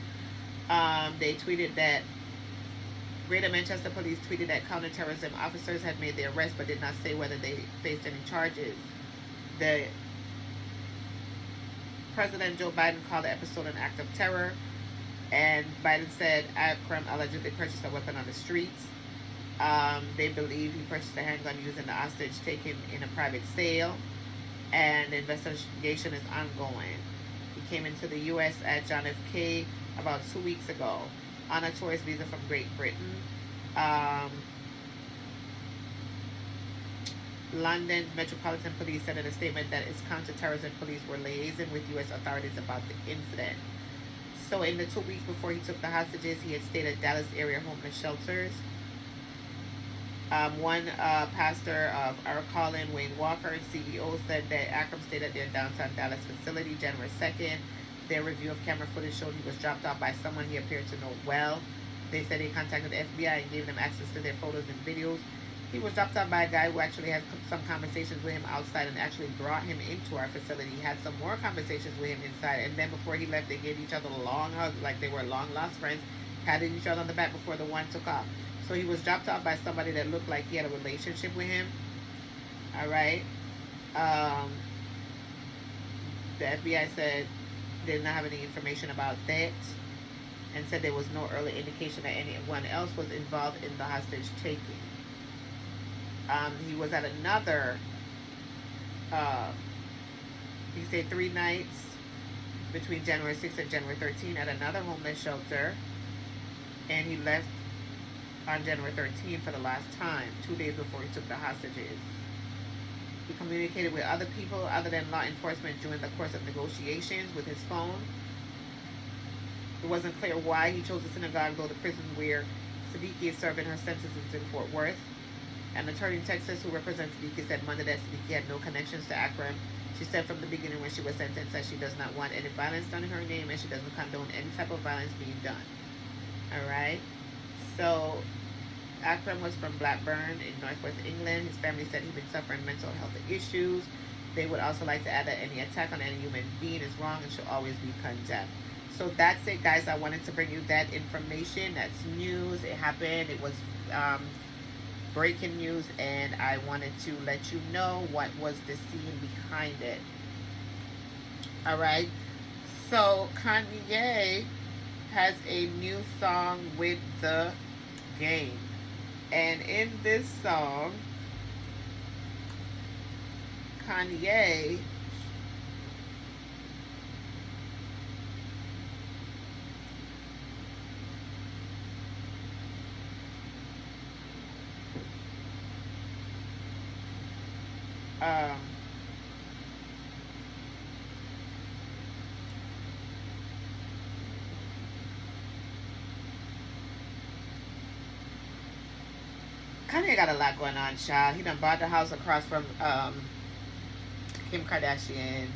They tweeted that Greater Manchester Police tweeted that counterterrorism officers had made the arrest but did not say whether they faced any charges. The President Joe Biden called the episode an act of terror, and Biden said Akram allegedly purchased a weapon on the streets. They believe he purchased a handgun using the hostage taken in a private sale, and the investigation is ongoing. He came into the U.S. at John F. about 2 weeks ago on a tourist visa from Great Britain. Um, London's Metropolitan Police said in a statement that its counterterrorism police were liaising with U.S. authorities about the incident. So in the 2 weeks before he took the hostages, he had stayed at Dallas area homeless shelters. One pastor of our Colin, Wayne Walker, CEO, said that Akram stayed at their downtown Dallas facility January 2nd. Their review of camera footage showed he was dropped off by someone he appeared to know well. They said they contacted the FBI and gave them access to their photos and videos. He was dropped off by a guy who actually had some conversations with him outside and actually brought him into our facility. He had some more conversations with him inside, and then before he left, they gave each other long hugs like they were long lost friends, patted each other on the back before the one took off. So he was dropped off by somebody that looked like he had a relationship with him. All right. The FBI said they did not have any information about that, and said there was no early indication that anyone else was involved in the hostage taking. He was at another, he stayed 3 nights between January 6th and January 13th at another homeless shelter, and he left on January 13th for the last time, 2 days before he took the hostages. He communicated with other people other than law enforcement during the course of negotiations with his phone. It wasn't clear why he chose the synagogue, though the prison where Siddiqui is serving her sentence is in Fort Worth. An attorney in Texas who represents Siddiqui said Monday that Siddiqui had no connections to Akram. She said from the beginning when she was sentenced that she does not want any violence done in her name and she doesn't condone any type of violence being done. Alright? So, Akram was from Blackburn in northwest England. His family said he'd been suffering mental health issues. They would also like to add that any attack on any human being is wrong and should always be condemned. So that's it, guys. I wanted to bring you that information. That's news. It happened. It was breaking news, and I wanted to let you know what was the scene behind it. All right. So Kanye has a new song with The Game, and in this song, Kanye Kanye got a lot going on, child. He done bought the house across from Kim Kardashian.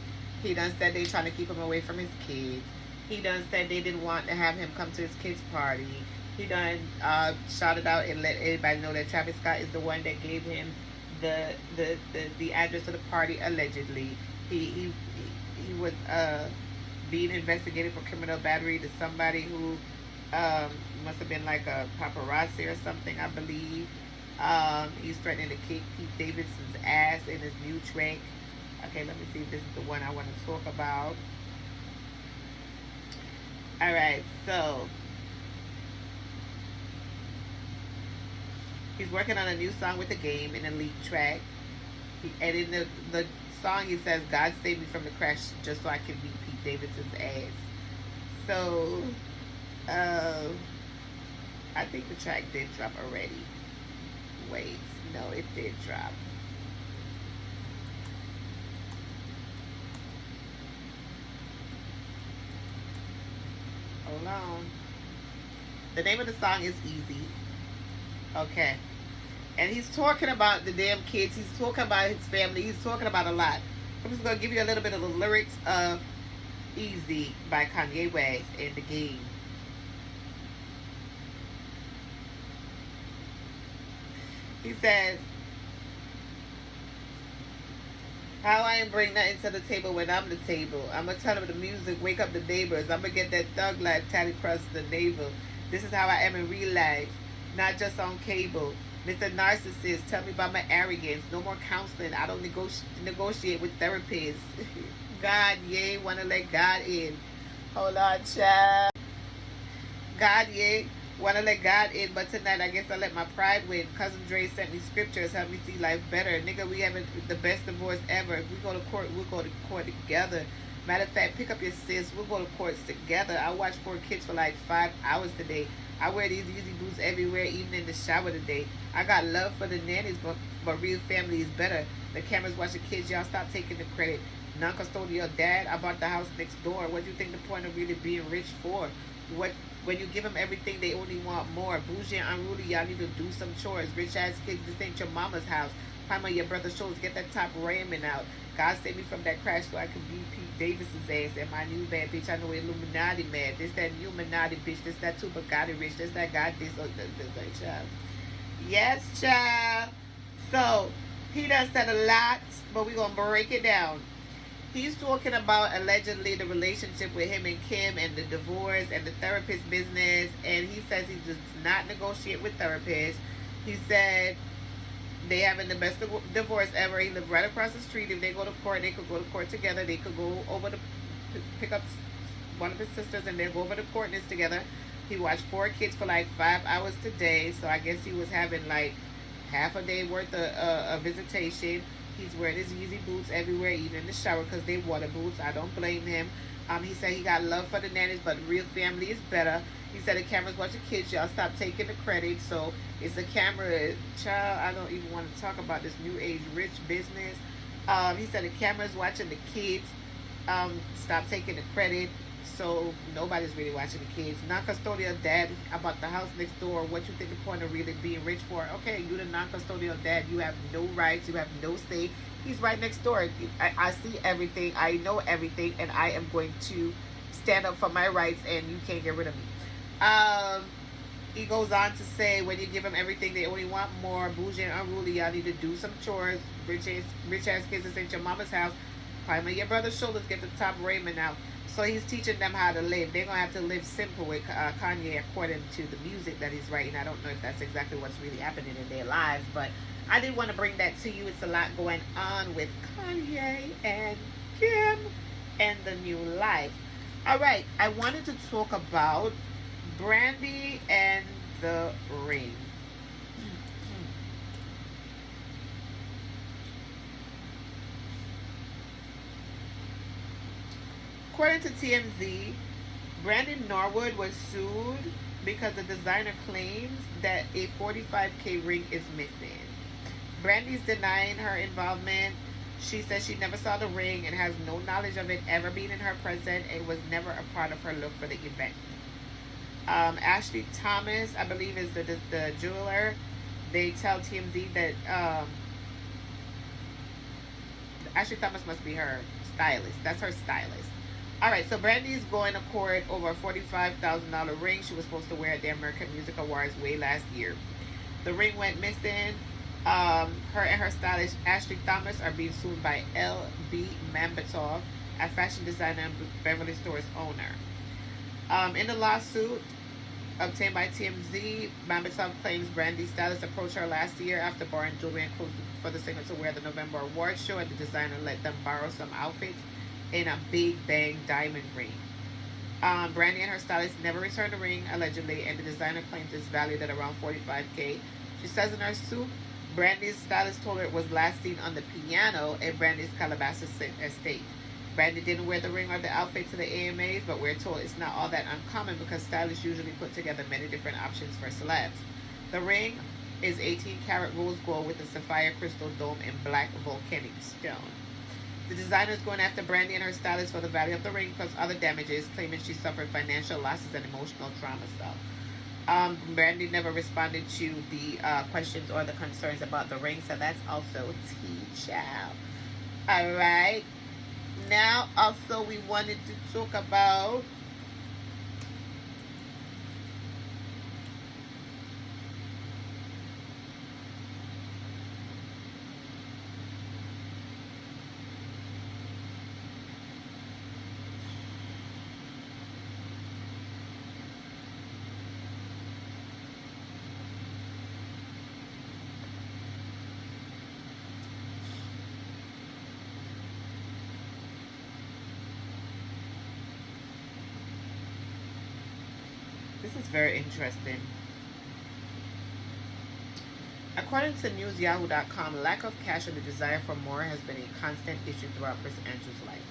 He done said they trying to keep him away from his kids. He done said they didn't want to have him come to his kids' party. He done shouted out and let everybody know that Travis Scott is the one that gave him the address to the party allegedly. He was being investigated for criminal battery to somebody who must have been like a paparazzi or something, I believe. He's threatening to kick Pete Davidson's ass in his new track. Okay, let me see if this is the one I want to talk about. Alright, so he's working on a new song with The Game, an elite track. He edited the song. He says, God save me from the crash just so I can beat Pete Davidson's ass. So, I think the track did drop already. Wait, no, it did drop. Hold on. The name of the song is Easy. Okay. And he's talking about the damn kids. He's talking about his family. He's talking about a lot. I'm just going to give you a little bit of the lyrics of Easy by Kanye West in The Game. He says, how I ain't bring nothing to the table when I'm the table. I'm going to turn up the music, wake up the neighbors. I'm going to get that thug life tatted across the navel. This is how I am in real life, not just on cable. Mr. Narcissist, tell me about my arrogance. No more counseling. I don't negotiate with therapists. God, want to let God in. Hold on, child. God, Want to let God in, but tonight I guess I let my pride win. Cousin Dre sent me scriptures, help me see life better. Nigga, we having the best divorce ever. If we go to court, we'll go to court together. Matter of fact, pick up your sis. We'll go to courts together. I watched 4 kids for like 5 hours today. I wear these easy boots everywhere, even in the shower today. I got love for the nannies, but real family is better. The cameras watch the kids. Y'all stop taking the credit. Non-custodial dad, I bought the house next door. What do you think the point of really being rich for? What when you give them everything, they only want more. Bougie and unruly, y'all need to do some chores. Rich ass kids, this ain't your mama's house. Climb on your brother's shoulders, get that top ramen out. God save me from that crash so I can be Pete Davidson's ass. And my new bad bitch, I know Illuminati mad. This that Illuminati bitch, this that too Bugatti rich, this that God, this that child. Yes, child. So, he done said a lot, but we gonna break it down. He's talking about allegedly the relationship with him and Kim and the divorce and the therapist business. And he says he does not negotiate with therapists. He said they having the best divorce ever. He lived right across the street. If they go to court, they could go to court together. They could go over to pick up one of his sisters and then go over to courtness together. He watched 4 kids for like 5 hours today. So I guess he was having like half a day worth of visitation. He's wearing his Yeezy boots everywhere, even in the shower, because they water boots. I don't blame him. He said he got love for the nannies, but real family is better. He said the cameras watch the kids. Y'all stop taking the credit. So it's a camera. Child, I don't even want to talk about this new age rich business. He said the cameras watching the kids. Stop taking the credit. So nobody's really watching the kids. Non-custodial dad about the house next door. What you think the point of really being rich for? Okay, you the non-custodial dad. You have no rights. You have no say. He's right next door. I see everything. I know everything. And I am going to stand up for my rights. And you can't get rid of me. He goes on to say, when you give them everything, they only want more. Bougie and unruly. Y'all need to do some chores. Rich ass kids, this ain't your mama's house. Climb on your brother's shoulders. Get the top raiment out. So he's teaching them how to live. They're going to have to live simple with Kanye according to the music that he's writing. I don't know if that's exactly what's really happening in their lives, but I did want to bring that to you. It's a lot going on with Kanye and Kim and the new life. All right, I wanted to talk about Brandy and the ring. According to TMZ, Brandy Norwood was sued because the designer claims that a 45K ring is missing. Brandy's denying her involvement. She says she never saw the ring and has no knowledge of it ever being in her presence. It was never a part of her look for the event. Ashley Thomas, I believe, is the jeweler. They tell TMZ that Ashley Thomas must be her stylist. That's her stylist. All right, so Brandy's going to court over a $45,000 ring she was supposed to wear at the American Music Awards way last year. The ring went missing. Her and her stylist Ashley Thomas are being sued by L.B. Mambatoff, a fashion designer and Beverly Store's owner. In the lawsuit obtained by TMZ, Mambatoff claims Brandy's stylist approached her last year after borrowing jewelry and clothes for the singer to wear the November awards show, and the designer let them borrow some outfits in a big bang diamond ring. Brandy and her stylist never returned the ring, allegedly, and the designer claims it's valued at around $45K. She says in her suit, Brandy's stylist told her it was last seen on the piano at Brandy's Calabasas estate. Brandy didn't wear the ring or the outfit to the AMAs, but we're told it's not all that uncommon because stylists usually put together many different options for celebs. The ring is 18-karat rose gold with a sapphire crystal dome and black volcanic stone. The designer is going after Brandy and her stylist for the value of the ring plus other damages, claiming she suffered financial losses and emotional trauma. Brandy never responded to the questions or the concerns about the ring, so that's also T-child. All right. Now, also, we wanted to talk about This is very interesting. According to NewsYahoo.com, lack of cash and the desire for more has been a constant issue throughout Prince Andrew's life.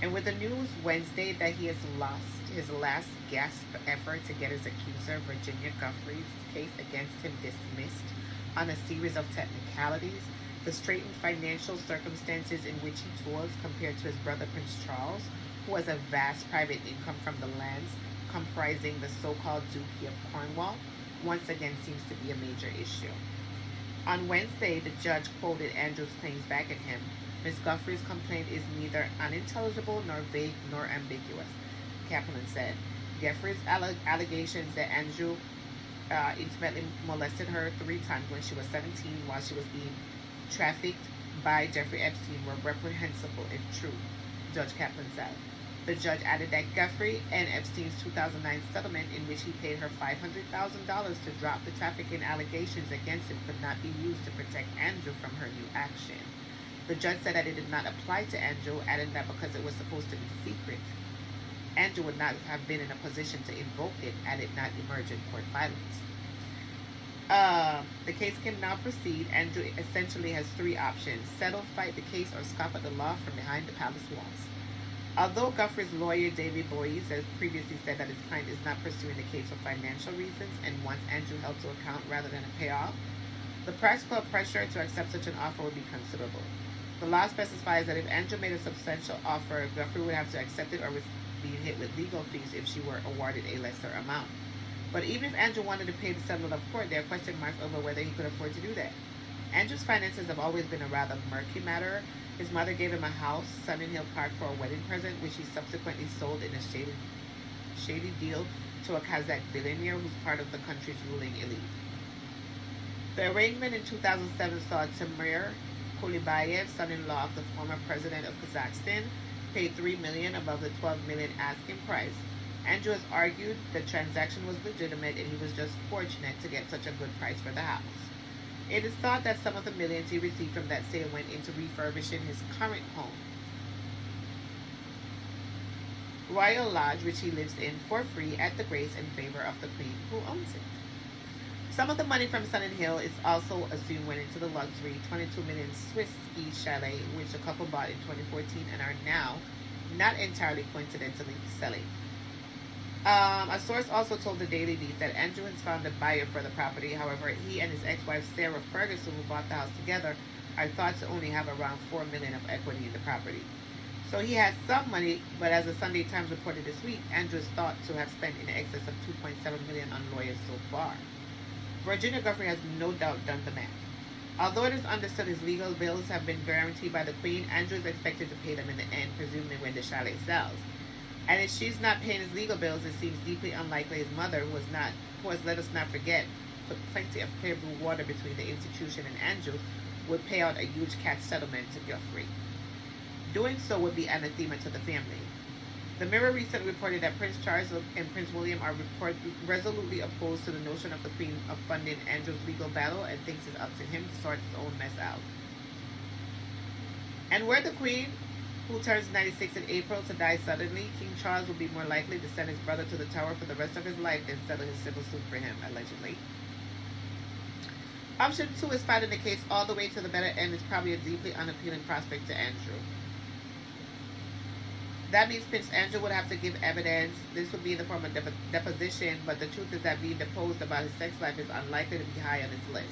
And with the news Wednesday that he has lost his last gasp effort to get his accuser, Virginia Giuffre's case against him dismissed on a series of technicalities, the straitened financial circumstances in which he toils compared to his brother Prince Charles, who has a vast private income from the lands comprising the so-called Duchy of Cornwall, once again seems to be a major issue. On Wednesday, the judge quoted Andrew's claims back at him. Ms. Giuffre's complaint is neither unintelligible nor vague nor ambiguous, Kaplan said. Giuffre's allegations that Andrew intimately molested her 3 times when she was 17 while she was being trafficked by Jeffrey Epstein were reprehensible if true, Judge Kaplan said. The judge added that Giuffre and Epstein's 2009 settlement, in which he paid her $500,000 to drop the trafficking allegations against him, could not be used to protect Andrew from her new action. The judge said that it did not apply to Andrew, adding that because it was supposed to be secret, Andrew would not have been in a position to invoke it had it not emerged in court filings. The case can now proceed. Andrew essentially has 3 options: settle, fight the case, or scoff at the law from behind the palace walls. Although Giuffre's lawyer, David Boies, has previously said that his client is not pursuing the case for financial reasons and wants Andrew held to account rather than a payoff, the practical pressure to accept such an offer would be considerable. The law specifies that if Andrew made a substantial offer, Giuffre would have to accept it or be hit with legal fees if she were awarded a lesser amount. But even if Andrew wanted to pay the settlement of court, there are question marks over whether he could afford to do that. Andrew's finances have always been a rather murky matter. His mother gave him a house, Sun in Hill Park, for a wedding present, which he subsequently sold in a shady deal to a Kazakh billionaire who's part of the country's ruling elite. The arrangement in 2007 saw Timur Kulibayev, son-in-law of the former president of Kazakhstan, paid $3 million above the $12 million asking price. Andrew has argued the transaction was legitimate and he was just fortunate to get such a good price for the house. It is thought that some of the millions he received from that sale went into refurbishing his current home, Royal Lodge, which he lives in for free at the grace and favor of the Queen, who owns it. Some of the money from Sun and Hill is also assumed went into the luxury 22 million Swiss ski chalet, which the couple bought in 2014 and are now, not entirely coincidentally, selling. A source also told the Daily Beast that Andrew has found a buyer for the property. However, he and his ex-wife Sarah Ferguson, who bought the house together, are thought to only have around $4 million of equity in the property. So he has some money, but as the Sunday Times reported this week, Andrew is thought to have spent in excess of $2.7 million on lawyers so far. Virginia Giuffre has no doubt done the math. Although it is understood his legal bills have been guaranteed by the Queen, Andrew is expected to pay them in the end, presumably when the chalet sells. And if she's not paying his legal bills, it seems deeply unlikely his mother, who has, let us not forget, put plenty of clear blue water between the institution and Andrew, would pay out a huge cash settlement to Giuffre. Doing so would be anathema to the family. The Mirror recently reported that Prince Charles and Prince William are resolutely opposed to the notion of the Queen of funding Andrew's legal battle and thinks it's up to him to sort his own mess out. And were the Queen, who turns 96 in April, to die suddenly, King Charles would be more likely to send his brother to the Tower for the rest of his life than settle his civil suit for him, allegedly. Option 2 is fighting the case all the way to the better end is probably a deeply unappealing prospect to Andrew. That means Prince Andrew would have to give evidence. This would be in the form of deposition, but the truth is that being deposed about his sex life is unlikely to be high on his list.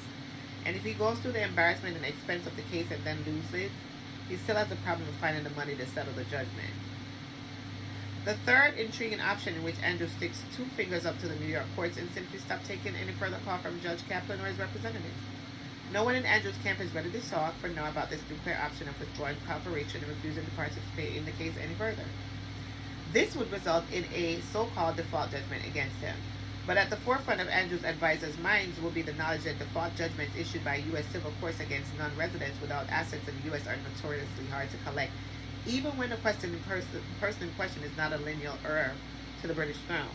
And if he goes through the embarrassment and expense of the case and then loses, he still has a problem of finding the money to settle the judgment. The third intriguing option, in which Andrew sticks 2 fingers up to the New York courts and simply stops taking any further call from Judge Kaplan or his representatives. No one in Andrew's camp is ready to talk for now about this nuclear option of withdrawing cooperation and refusing to participate in the case any further. This would result in a so-called default judgment against him. But at the forefront of Andrew's advisors' minds will be the knowledge that default judgments issued by U.S. civil courts against non-residents without assets in the U.S. are notoriously hard to collect, even when the person in question is not a lineal heir to the British throne.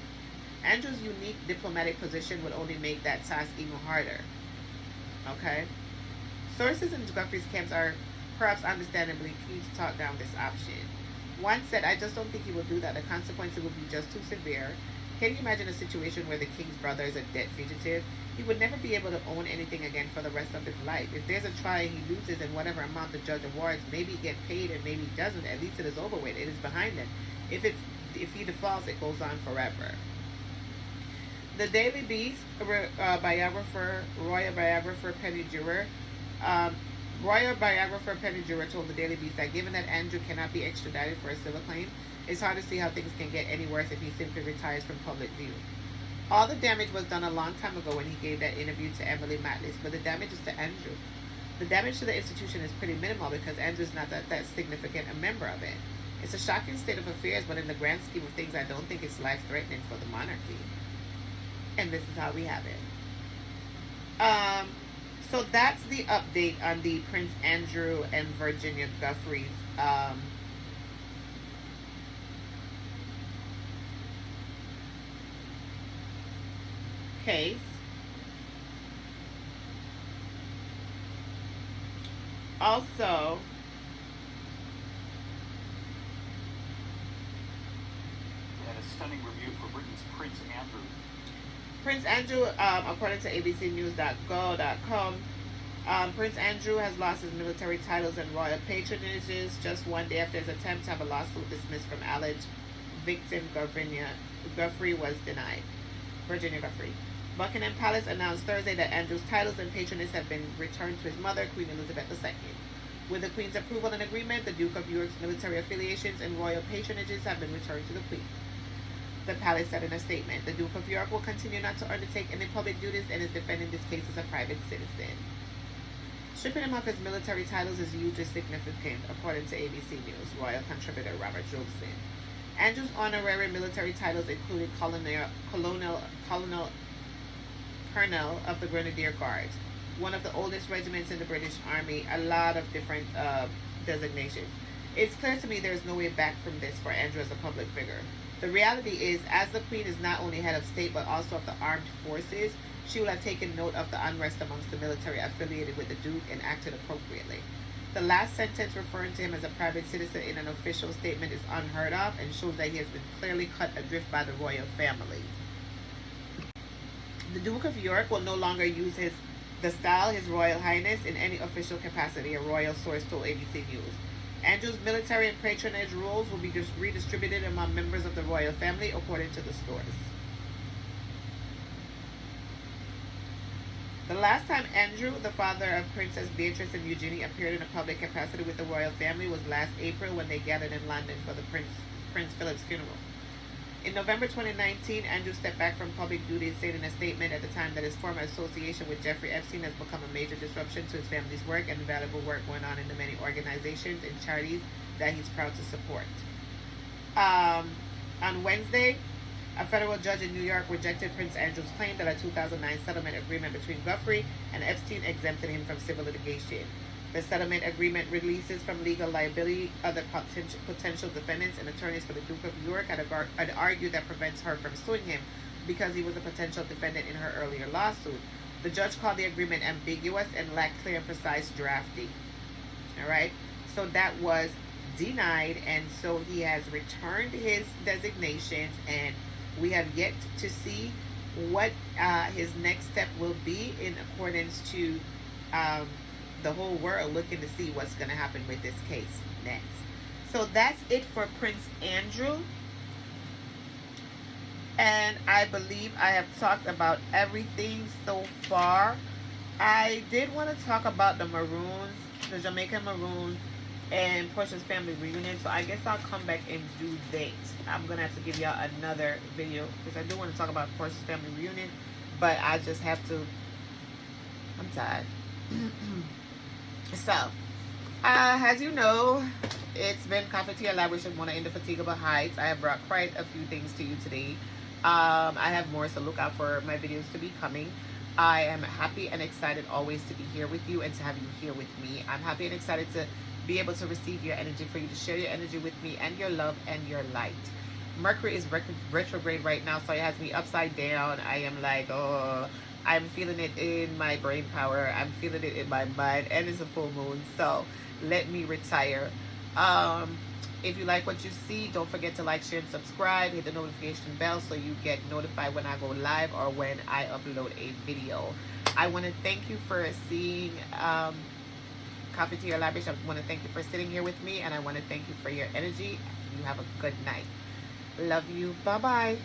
Andrew's unique diplomatic position would only make that task even harder. Okay? Sources in Giuffre's camps are perhaps understandably keen to talk down this option. One said, "I just don't think he will do that. The consequences would be just too severe. Can you imagine a situation where the king's brother is a debt fugitive? He would never be able to own anything again for the rest of his life. If there's a trial he loses and whatever amount the judge awards, maybe he get paid and maybe he doesn't. At least it is over with. It is behind him. If he defaults, it goes on forever. The Daily Beast biographer, royal biographer Penny Jewell, royal biographer Penny Jewell told the Daily Beast that given that Andrew cannot be extradited for a civil claim, it's hard to see how things can get any worse if he simply retires from public view. All the damage was done a long time ago when he gave that interview to Emily Matlis, but the damage is to Andrew. The damage to the institution is pretty minimal because Andrew's not that significant a member of it. It's a shocking state of affairs, but in the grand scheme of things, I don't think it's life-threatening for the monarchy. And this is how we have it. So that's the update on the Prince Andrew and Virginia Giuffre's case. Also, we had a stunning review for Britain's Prince Andrew. Prince Andrew, according to abcnews.go.com, Prince Andrew has lost his military titles and royal patronages just one day after his attempt to have a lawsuit dismissed from alleged victim Giuffre was denied. Virginia Giuffre. Buckingham Palace announced Thursday that Andrew's titles and patronage have been returned to his mother, Queen Elizabeth II. With the Queen's approval and agreement, the Duke of York's military affiliations and royal patronages have been returned to the Queen. The palace said in a statement, the Duke of York will continue not to undertake any public duties and is defending this case as a private citizen. Stripping him of his military titles is hugely significant, according to ABC News, royal contributor Robert Joseline. Andrew's honorary military titles included Colonel of the Grenadier Guards, one of the oldest regiments in the British Army, a lot of different designations. It's clear to me there is no way back from this for Andrew as a public figure. The reality is, as the Queen is not only head of state but also of the armed forces, she will have taken note of the unrest amongst the military affiliated with the Duke and acted appropriately. The last sentence referring to him as a private citizen in an official statement is unheard of and shows that he has been clearly cut adrift by the royal family. The Duke of York will no longer use the style His Royal Highness in any official capacity, a royal source told ABC News. Andrew's military and patronage rules will be redistributed among members of the royal family, according to the source. The last time Andrew, the father of Princess Beatrice and Eugenie, appeared in a public capacity with the royal family was last April when they gathered in London for the Prince Philip's funeral. In November 2019, Andrew stepped back from public duties, saying in a statement at the time that his former association with Jeffrey Epstein has become a major disruption to his family's work and valuable work going on in the many organizations and charities that he's proud to support. On Wednesday, a federal judge in New York rejected Prince Andrew's claim that a 2009 settlement agreement between Giuffre and Epstein exempted him from civil litigation. The settlement agreement releases from legal liability other potential defendants and attorneys for the Duke of York had argued that prevents her from suing him because he was a potential defendant in her earlier lawsuit. The judge called the agreement ambiguous and lacked clear and precise drafting. All right, so that was denied, and so he has returned his designations, and we have yet to see what his next step will be in accordance to the whole world looking to see what's going to happen with this case next. So that's it for Prince Andrew. And I believe I have talked about everything so far. I did want to talk about the Maroons, the Jamaican Maroons, and Portia's family reunion. So I guess I'll come back and do that. I'm going to have to give y'all another video because I do want to talk about Portia's family reunion. But I just have to. I'm tired. So, as you know, it's been Coffee Tea Live with Shimona Indefatigable Heights. I have brought quite a few things to you today. I have more, so look out for my videos to be coming. I am happy and excited always to be here with you and to have you here with me. I'm happy and excited to be able to receive your energy, for you to share your energy with me and your love and your light. Mercury is retrograde right now, so it has me upside down. I am like, oh, I'm feeling it in my brain power. I'm feeling it in my mind, and it's a full moon, so let me retire. If you like what you see, don't forget to like, share, and subscribe. Hit the notification bell so you get notified when I go live or when I upload a video. I want to thank you for seeing Coffee to Your Lavish. I want to thank you for sitting here with me, and I want to thank you for your energy. You have a good night. Love you. Bye-bye.